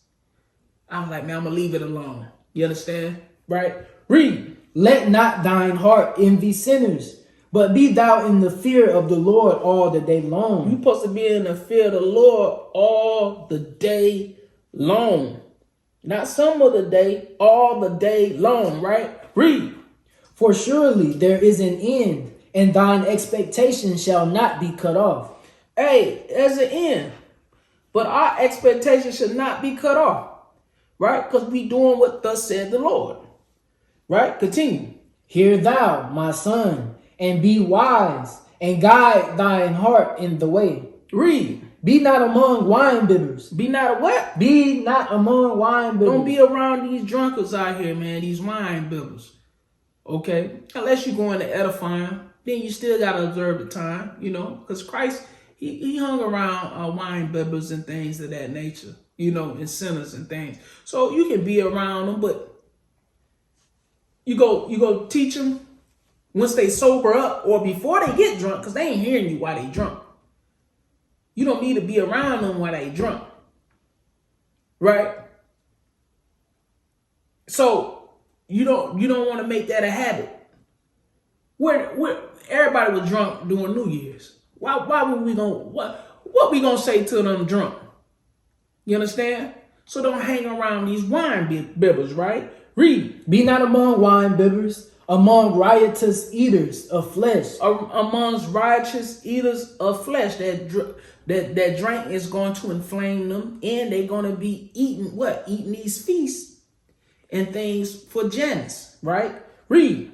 I was like, man, I'm going to leave it alone. You understand? Right? Read. Let not thine heart envy sinners, but be thou in the fear of the Lord all the day long. You're supposed to be in the fear of the Lord all the day long. Not some of the day, all the day long, right? Read. For surely there is an end, and thine expectation shall not be cut off. Hey, there's an end. But our expectation should not be cut off. Right? Because we doing what thus said the Lord. Right? Continue. Hear thou, my son, and be wise, and guide thine heart in the way. Read. Be not among wine bibbers. Be not a what? Be not among wine bibbers. Don't be around these drunkards out here, man. These wine bibbers. Okay? Unless you're going to edifying, then you still got to observe the time, you know, because Christ, he hung around wine bibbers and things of that nature, you know, and sinners and things. So you can be around them, but you go teach them once they sober up or before they get drunk, because they ain't hearing you while they drunk. You don't need to be around them while they drunk. Right? So you don't want to make that a habit. Where everybody was drunk during New Year's. Why would we what we gonna say to them drunk? You understand? So don't hang around these wine bibbers, right? Read. Be not among wine bibbers, among riotous eaters of flesh. Amongst righteous eaters of flesh, that drink is going to inflame them, and they're going to be eating what? Eating these feasts and things for Janus, right? Read.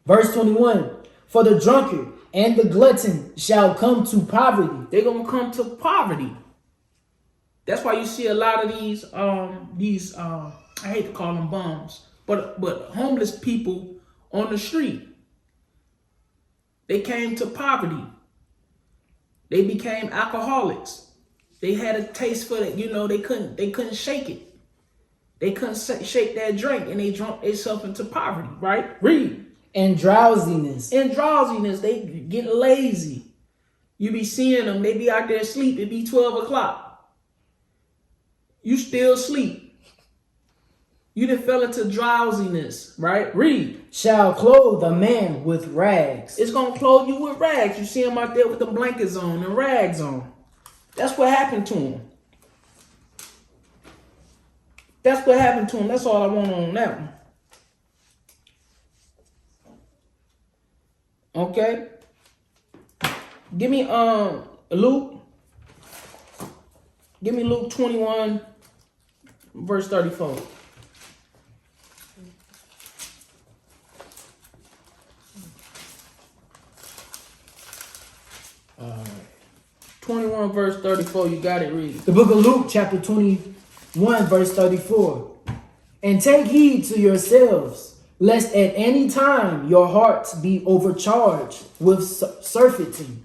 Verse 21. For the drunkard and the glutton shall come to poverty. They're going to come to poverty. That's why you see a lot of these I hate to call them bums, but homeless people on the street. They came to poverty. They became alcoholics. They had a taste for it. They couldn't shake it. They couldn't shake that drink, and they drunk themselves into poverty, right? Read. And drowsiness. They get lazy. You be seeing them. They be out there asleep. It be 12 o'clock. You still sleep. You done fell into drowsiness, right? Read. Shall clothe a man with rags. It's going to clothe you with rags. You see them out there with the blankets on and rags on. That's what happened to them. That's what happened to them. That's all I want on that one. Okay. Give me Luke. Give me Luke 21, verse 34. All right. 21 verse 34, you got it, read. The book of Luke, chapter 21, verse 34. And take heed to yourselves, lest at any time your hearts be overcharged with surfeiting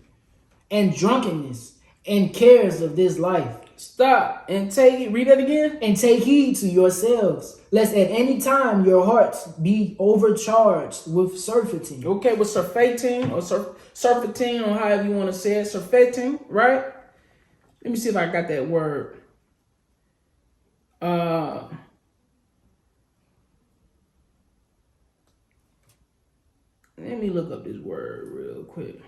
and drunkenness and cares of this life. Stop and read that again. And take heed to yourselves, lest at any time your hearts be overcharged with surfeiting. Okay, with surfeiting or surfeiting, or however you want to say it, surfeiting, right? Let me see if I got that word. Let me look up this word real quick.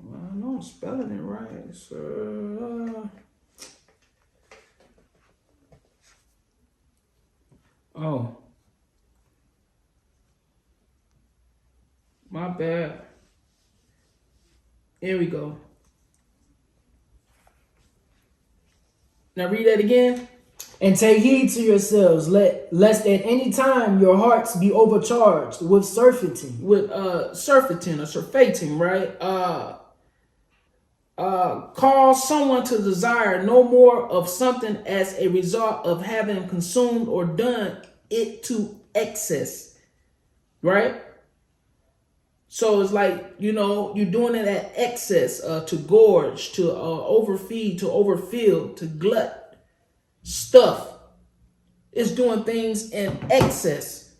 I know I'm spelling it right, so oh, my bad. Here we go. Now read that again. And take heed to yourselves, lest at any time your hearts be overcharged with surfeiting. With surfeiting or surfeiting, right? Cause someone to desire no more of something as a result of having consumed or done it to excess, right? So it's like, you're doing it at excess, to gorge, to overfeed, to overfill, to glut stuff. It's doing things in excess.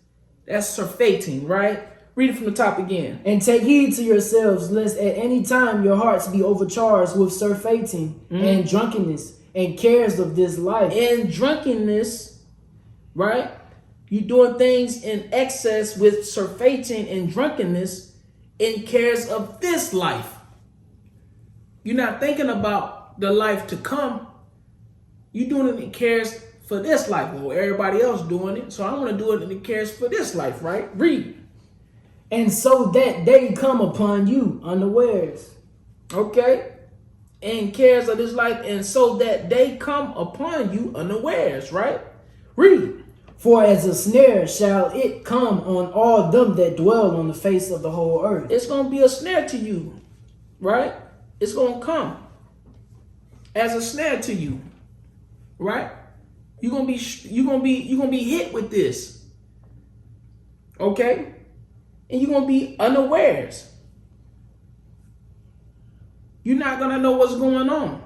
That's surfeiting, right? Read it from the top again. And take heed to yourselves, lest at any time your hearts be overcharged with surfeiting and drunkenness and cares of this life. And drunkenness, right? You're doing things in excess with surfeiting and drunkenness in cares of this life. You're not thinking about the life to come. You're doing it in cares for this life. Well, everybody else doing it, so I want to do it in the cares for this life, right? Read. And so that they come upon you unawares. Okay. And cares of this life, and so that they come upon you unawares, right? Read. For as a snare shall it come on all them that dwell on the face of the whole earth. It's going to be a snare to you, right? It's going to come as a snare to you, right? You're going to be hit with this. Okay? And you're going to be unawares. You're not going to know what's going on.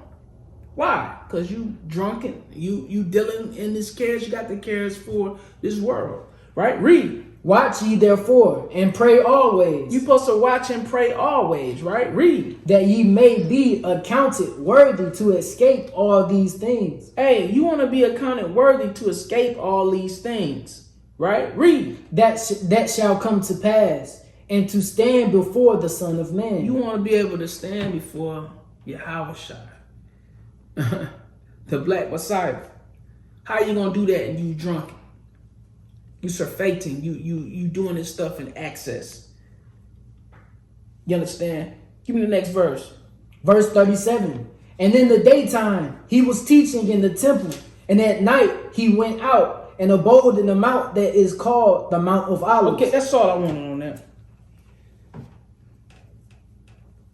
Why? Because you drunken. You dealing in this cares. You got the cares for this world. Right? Read. Watch ye therefore, and pray always. You supposed to watch and pray always, right? Read. That ye may be accounted worthy to escape all these things. Hey, you want to be accounted worthy to escape all these things, right? Read. That shall come to pass, and to stand before the Son of Man. You want to be able to stand before Yahweh, the Black Messiah. How you gonna do that and you drunk? You surfeiting, you doing this stuff in excess. You understand? Give me the next verse. Verse 37. And in the daytime he was teaching in the temple, and at night he went out and abode in the mount that is called the Mount of Olives. Okay, that's all I wanted on that.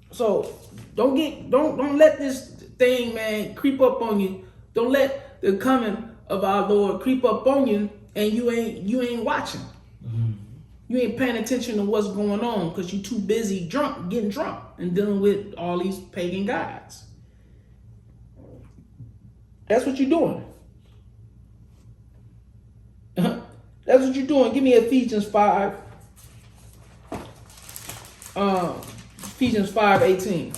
So don't let this thing, man, creep up on you. Don't let the coming of our Lord creep up on you. And you ain't watching. Mm-hmm. You ain't paying attention to what's going on because you're too busy getting drunk and dealing with all these pagan gods. That's what you're doing. That's what you're doing. Give me Ephesians 5. Ephesians 5:18.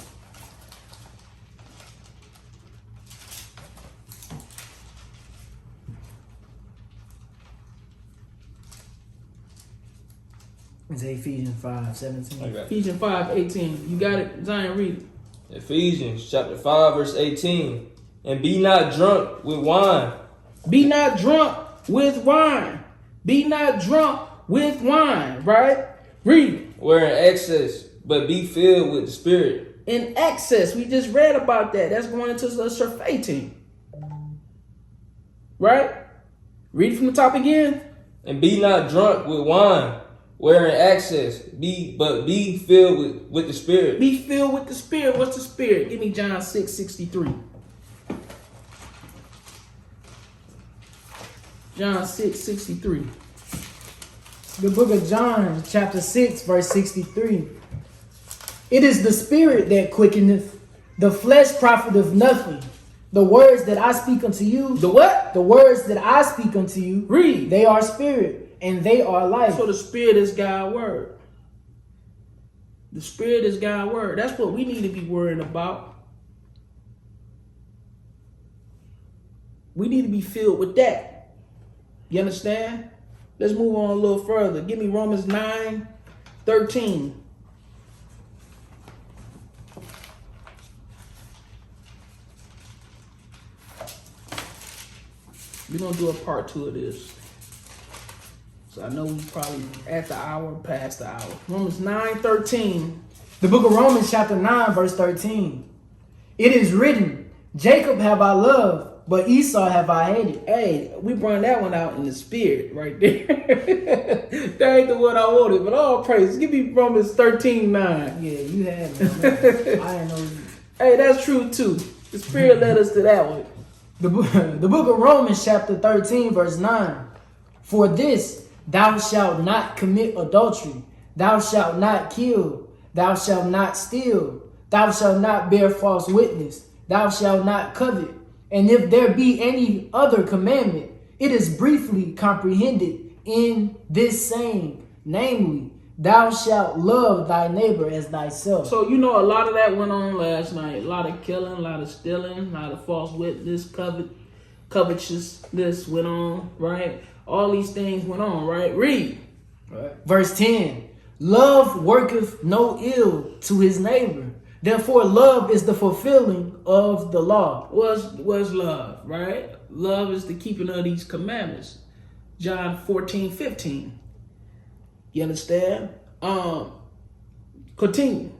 It's Ephesians 5:17. Okay. Ephesians 5:18. You got it? Zion, read it. Ephesians chapter 5, verse 18. And be not drunk with wine. Be not drunk with wine. Be not drunk with wine, right? Read. Where in excess, but be filled with the Spirit. In excess. We just read about that. That's going into the surfeiting. Right? Read from the top again. And be not drunk with wine. Where in excess, be filled with the Spirit. Be filled with the Spirit. What's the Spirit? Give me John 6:63. John 6:63. The book of John, chapter 6, verse 63. It is the Spirit that quickeneth, the flesh profiteth nothing. The words that I speak unto you. The what? The words that I speak unto you. Read. They are spirit and they are life. So the Spirit is God's word. The Spirit is God's word. That's what we need to be worrying about. We need to be filled with that. You understand? Let's move on a little further. Give me Romans 9:13. We're going to do a part 2 of this. So I know we probably at the hour, past the hour. Romans 9:13. The book of Romans chapter 9 verse 13. It is written, Jacob have I loved, but Esau have I hated. Hey, we brought that one out in the spirit right there. That ain't the one I wanted, but all praise. Give me Romans 13:9. Yeah, you had it. I didn't know you. Hey, that's true too. The spirit led us to that one. The book of Romans chapter 13 verse 9. For this thou shalt not commit adultery, thou shalt not kill, thou shalt not steal, thou shalt not bear false witness, thou shalt not covet. And if there be any other commandment, it is briefly comprehended in this saying, namely, thou shalt love thy neighbor as thyself. So you know a lot of that went on last night. A lot of killing, a lot of stealing, a lot of false witness, covetousness went on, right? All these things went on, right? Read. Right. Verse 10. Love worketh no ill to his neighbor. Therefore, love is the fulfilling of the law. What's love, right? Love is the keeping of these commandments. John 14:15. You understand? Continue.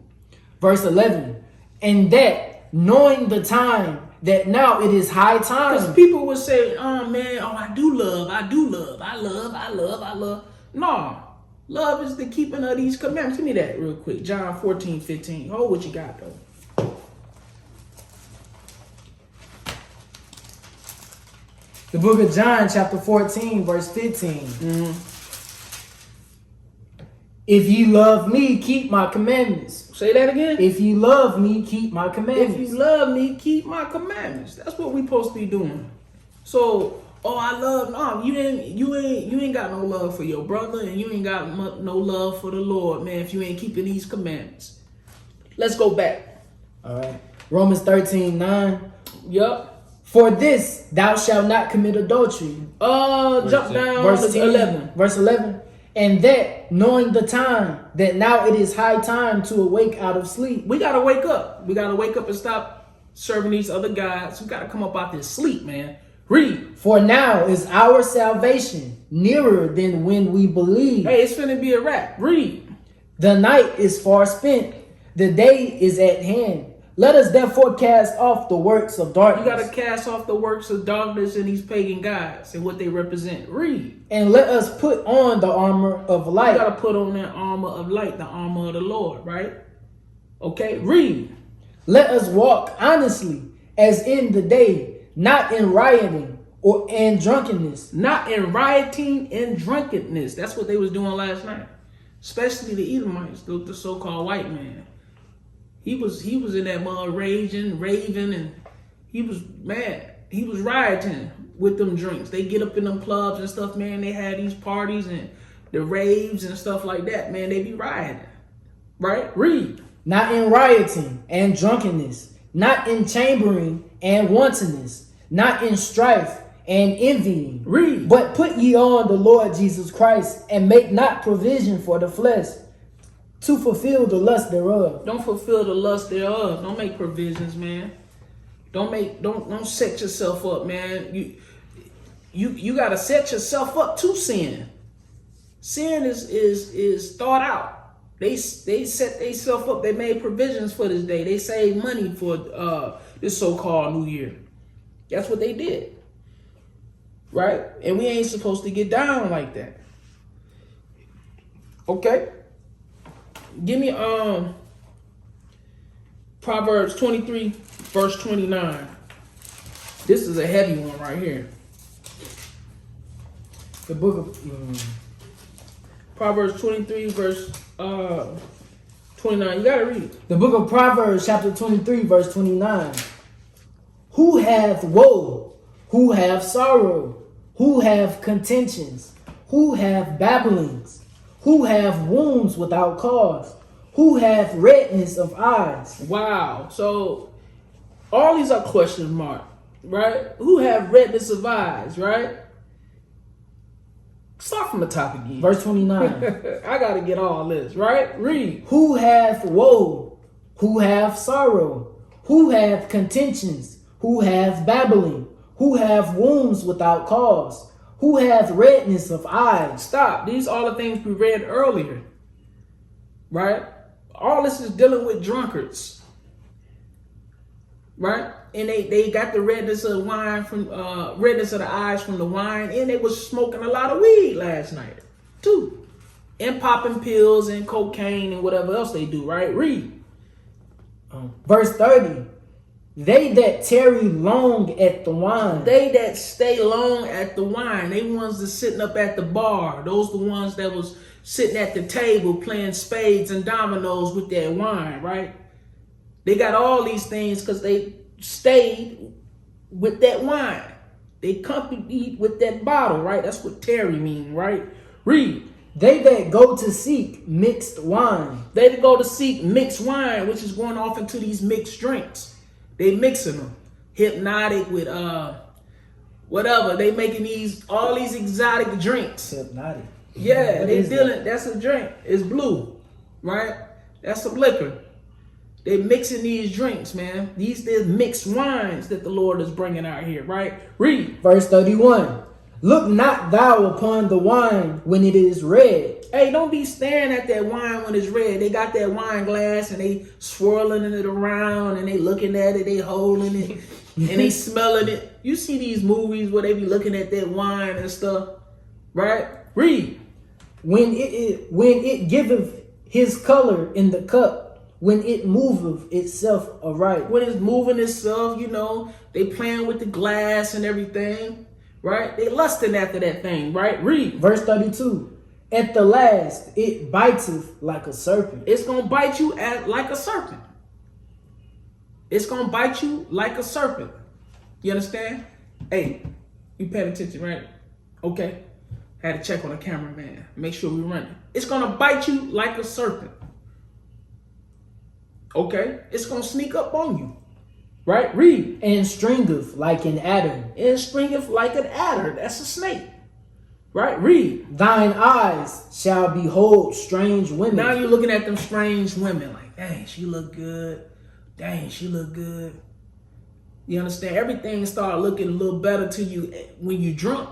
Verse 11. And that, knowing the time, that now it is high Because time. people would say, oh man, I do love. No. Love is the keeping of these commandments. Give me that real quick. John 14:15. Hold what you got though. The book of John chapter 14 verse 15. Mm-hmm. If ye love me, keep my commandments. Say that again. If ye love me, keep my commandments. If you love me, keep my commandments. That's what we supposed to be doing. So, I love. No, you ain't got no love for your brother, and you ain't got no love for the Lord, man. If you ain't keeping these commandments, let's go back. All right. Romans 13:9. Yup. For this thou shalt not commit adultery. Jump down Verse to 10, 11. Verse 11. And that, knowing the time, that now it is high time to awake out of sleep. We gotta wake up. We gotta wake up and stop serving these other gods. We gotta come up out this sleep, man. Read. For now is our salvation nearer than when we believe. Hey, it's finna be a wrap. Read. The night is far spent, the day is at hand. Let us therefore cast off the works of darkness. You gotta cast off the works of darkness and these pagan gods and what they represent. Read. And let us put on the armor of light. You gotta put on that armor of light, the armor of the Lord, right? Okay, read. Let us walk honestly as in the day, not in rioting or in drunkenness. Not in rioting and drunkenness. That's what they was doing last night. Especially the Edomites, the so-called white man. He was in that mud raging, raving, and he was mad. He was rioting with them drinks. They get up in them clubs and stuff, man. They had these parties and the raves and stuff like that, man. They be rioting. Right? Read. Not in rioting and drunkenness, not in chambering and wantonness, not in strife and envying. Read. But put ye on the Lord Jesus Christ, and make not provision for the flesh to fulfill the lust thereof. Don't fulfill the lust thereof. Don't make provisions, man. Don't set yourself up, man. You gotta set yourself up to sin. Sin is thought out. They set themselves up. They made provisions for this day. They saved money for this so-called New Year. That's what they did. Right? And we ain't supposed to get down like that. Okay? Give me Proverbs 23, verse 29. This is a heavy one right here. The book of Proverbs 23, verse 29. You gotta read it. the book of Proverbs, chapter 23, verse 29. Who hath woe? Who have sorrow? Who have contentions? Who have babblings? Who have wounds without cause? Who have redness of eyes? Wow. So all these are question mark, right? Who have redness of eyes, right? Start from the top again. Verse 29. I gotta get all this, right? Read. Who hath woe? Who have sorrow? Who have contentions? Who have babbling? Who have wounds without cause? Who have redness of eyes? Stop. These are the things we read earlier, right? All this is dealing with drunkards, right? And they got the redness of wine from redness of the eyes from the wine, and they was smoking a lot of weed last night too, and popping pills and cocaine and whatever else they do, right? Read. Verse 30. They that tarry long at the wine. They that stay long at the wine. They ones that sitting up at the bar. Those the ones that was sitting at the table playing spades and dominoes with that wine, right? They got all these things because they stayed with that wine. They accompanied with that bottle, right? That's what tarry mean, right? Read. They that go to seek mixed wine. They that go to seek mixed wine, which is going off into these mixed drinks. They mixing them. Hypnotic with whatever. They making all these exotic drinks. Hypnotic. Yeah, What they is dealing. That's a drink. It's blue, right? That's some liquor. They mixing these drinks, man. These mixed wines that the Lord is bringing out here, right? Read. Verse 31. Look not thou upon the wine when it is red. Hey, don't be staring at that wine when it's red. They got that wine glass and they swirling it around and they looking at it, they holding it, and they smelling it. You see these movies where they be looking at that wine and stuff, right? Read. When it giveth his color in the cup, when it moveth itself aright. When it's moving itself, they playing with the glass and everything, right? They lusting after that thing, right? Read. Verse 32. At the last, it biteth like a serpent. It's going to bite you like a serpent. It's going to bite you like a serpent. You understand? Hey, you paying attention, right? Okay. Had to check on the camera, man. Make sure we running. It's going to bite you like a serpent. Okay? It's going to sneak up on you. Right? Read. And stringeth like an adder. And stringeth like an adder. That's a snake. Right? Read. Thine eyes shall behold strange women. Now you're looking at them strange women like, dang, she look good. Dang, she look good. You understand? Everything start looking a little better to you when you drunk.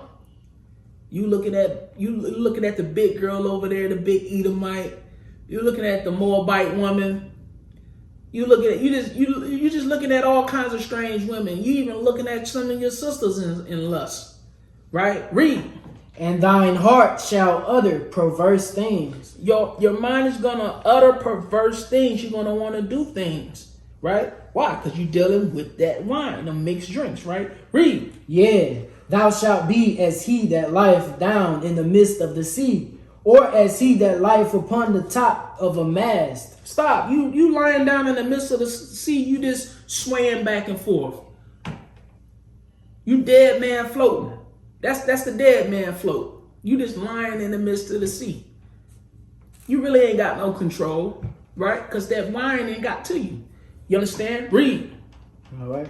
You looking at the big girl over there, the big Edomite. You're looking at the Moabite woman. You just looking at all kinds of strange women. You even looking at some of your sisters in lust. Right? Read. And thine heart shall utter perverse things. Your mind is gonna utter perverse things. You're gonna want to do things. Right? Why? Because you're dealing with that wine, the mixed drinks, right? Read. Yeah, thou shalt be as he that lieth down in the midst of the sea, or as he that lieth upon the top of a mast. Stop. You lying down in the midst of the sea, you just swaying back and forth. You dead man floating. That's the dead man float. You just lying in the midst of the sea. You really ain't got no control, right? Because that wine ain't got to you. You understand? Read. All right.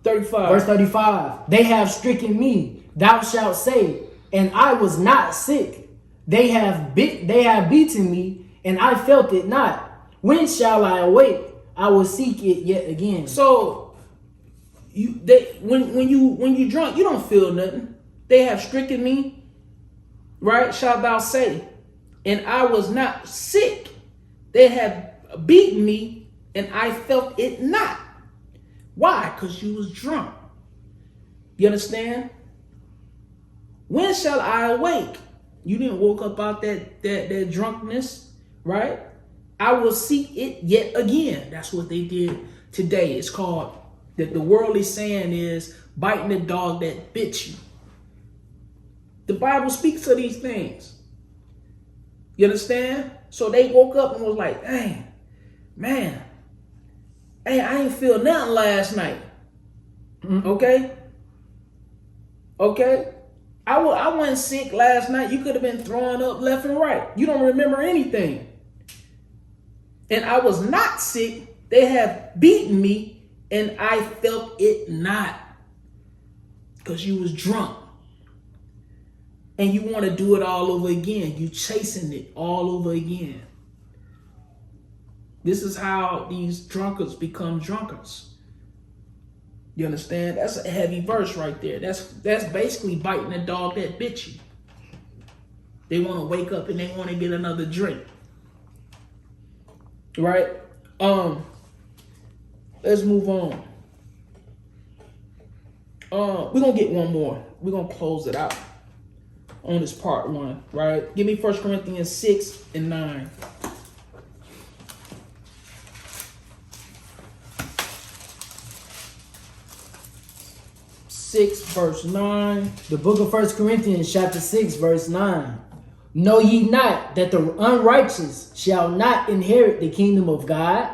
35. Verse 35. They have stricken me, thou shalt say, and I was not sick. They have beaten me, and I felt it not. When shall I awake? I will seek it yet again. So when you drunk, you don't feel nothing. They have stricken me, right? Shalt thou say, and I was not sick. They have beaten me, and I felt it not. Why? Because you was drunk. You understand? When shall I awake? You didn't woke up out that drunkenness, right? I will seek it yet again. That's what they did today. It's called, that the worldly saying is biting the dog that bit you. The Bible speaks of these things. You understand? So they woke up and was like, dang, man, hey, I ain't feel nothing last night. Okay? Okay? I wasn't sick last night. You could have been throwing up left and right. You don't remember anything. And I was not sick. They have beaten me, and I felt it not. Because you was drunk. And you want to do it all over again. You chasing it all over again. This is how these drunkards become drunkards. You understand? That's a heavy verse right there. That's basically biting the dog that bit you. They want to wake up and they want to get another drink. Right? Let's move on. We're going to get one more. We're going to close it out on this part one, right? Give me 1 Corinthians 6 and 9. 6 verse 9. The book of 1 Corinthians chapter 6 verse 9. Know ye not that the unrighteous shall not inherit the kingdom of God?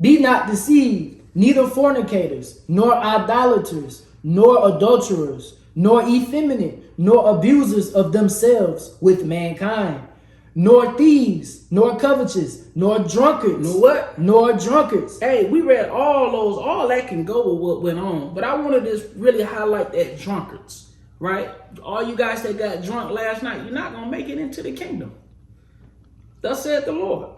Be not deceived, neither fornicators, nor idolaters, nor adulterers, nor effeminate, nor abusers of themselves with mankind, nor thieves, nor covetous, nor drunkards. Nor what? Nor drunkards. Hey, we read all those. All that can go with what went on. But I wanted to really highlight that drunkards, right? All you guys that got drunk last night, you're not going to make it into the kingdom. Thus said the Lord,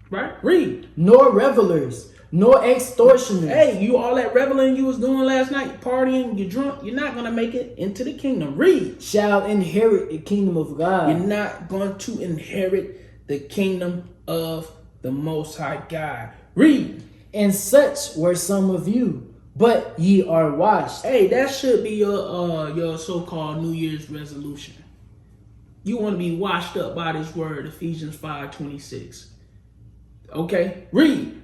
right? Read. Nor revelers, nor extortioners. Hey, you all that reveling you was doing last night, partying, you drunk, you're not going to make it into the kingdom. Read. Shall inherit the kingdom of God. You're not going to inherit the kingdom of the Most High God. Read. And such were some of you, but ye are washed. Hey, that should be your so-called New Year's resolution. You want to be washed up by this word, Ephesians 5:26. Okay? Read.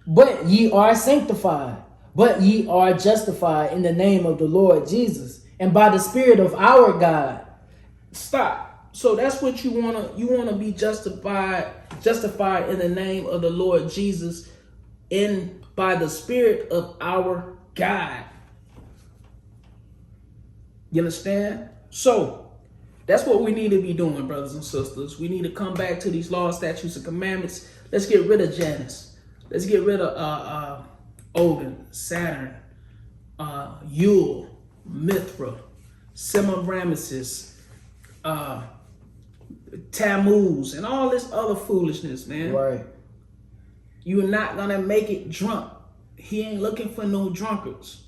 But ye are sanctified, but ye are justified in the name of the Lord Jesus, and by the Spirit of our God. Stop. So that's what you wanna be justified in the name of the Lord Jesus, in by the Spirit of our God. You understand? So that's what we need to be doing, brothers and sisters. We need to come back to these laws, statutes, and commandments. Let's get rid of Janus. Let's get rid of Odin, Saturn, Yule, Mithra, Semiramis, Tammuz, and all this other foolishness, man. Right. You're not gonna make it drunk. He ain't looking for no drunkards.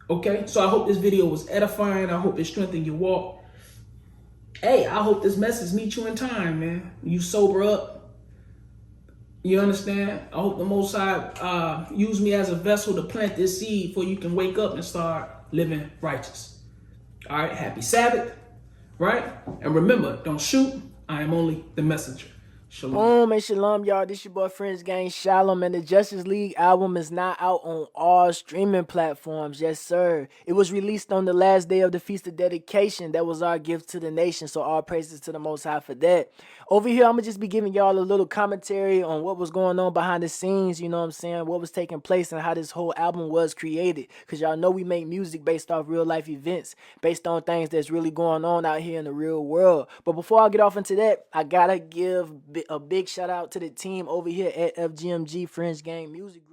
Okay, so I hope this video was edifying. I hope it strengthened your walk. Hey, I hope this message meets you in time, man. You sober up. You understand? I hope the Most High use me as a vessel to plant this seed so you can wake up and start living righteous. All right, happy Sabbath, right? And remember, don't shoot. I am only the messenger. Shalom. Boom and shalom, y'all. This your boy Friends Gang Shalom, and the Justice League album is now out on all streaming platforms. Yes, sir. It was released on the last day of the Feast of Dedication. That was our gift to the nation, so all praises to the Most High for that. Over here, I'm going to just be giving y'all a little commentary on what was going on behind the scenes, you know what I'm saying, what was taking place and how this whole album was created. Because y'all know we make music based off real life events, based on things that's really going on out here in the real world. But before I get off into that, I got to give a big shout out to the team over here at FGMG Fringe Gang Music Group.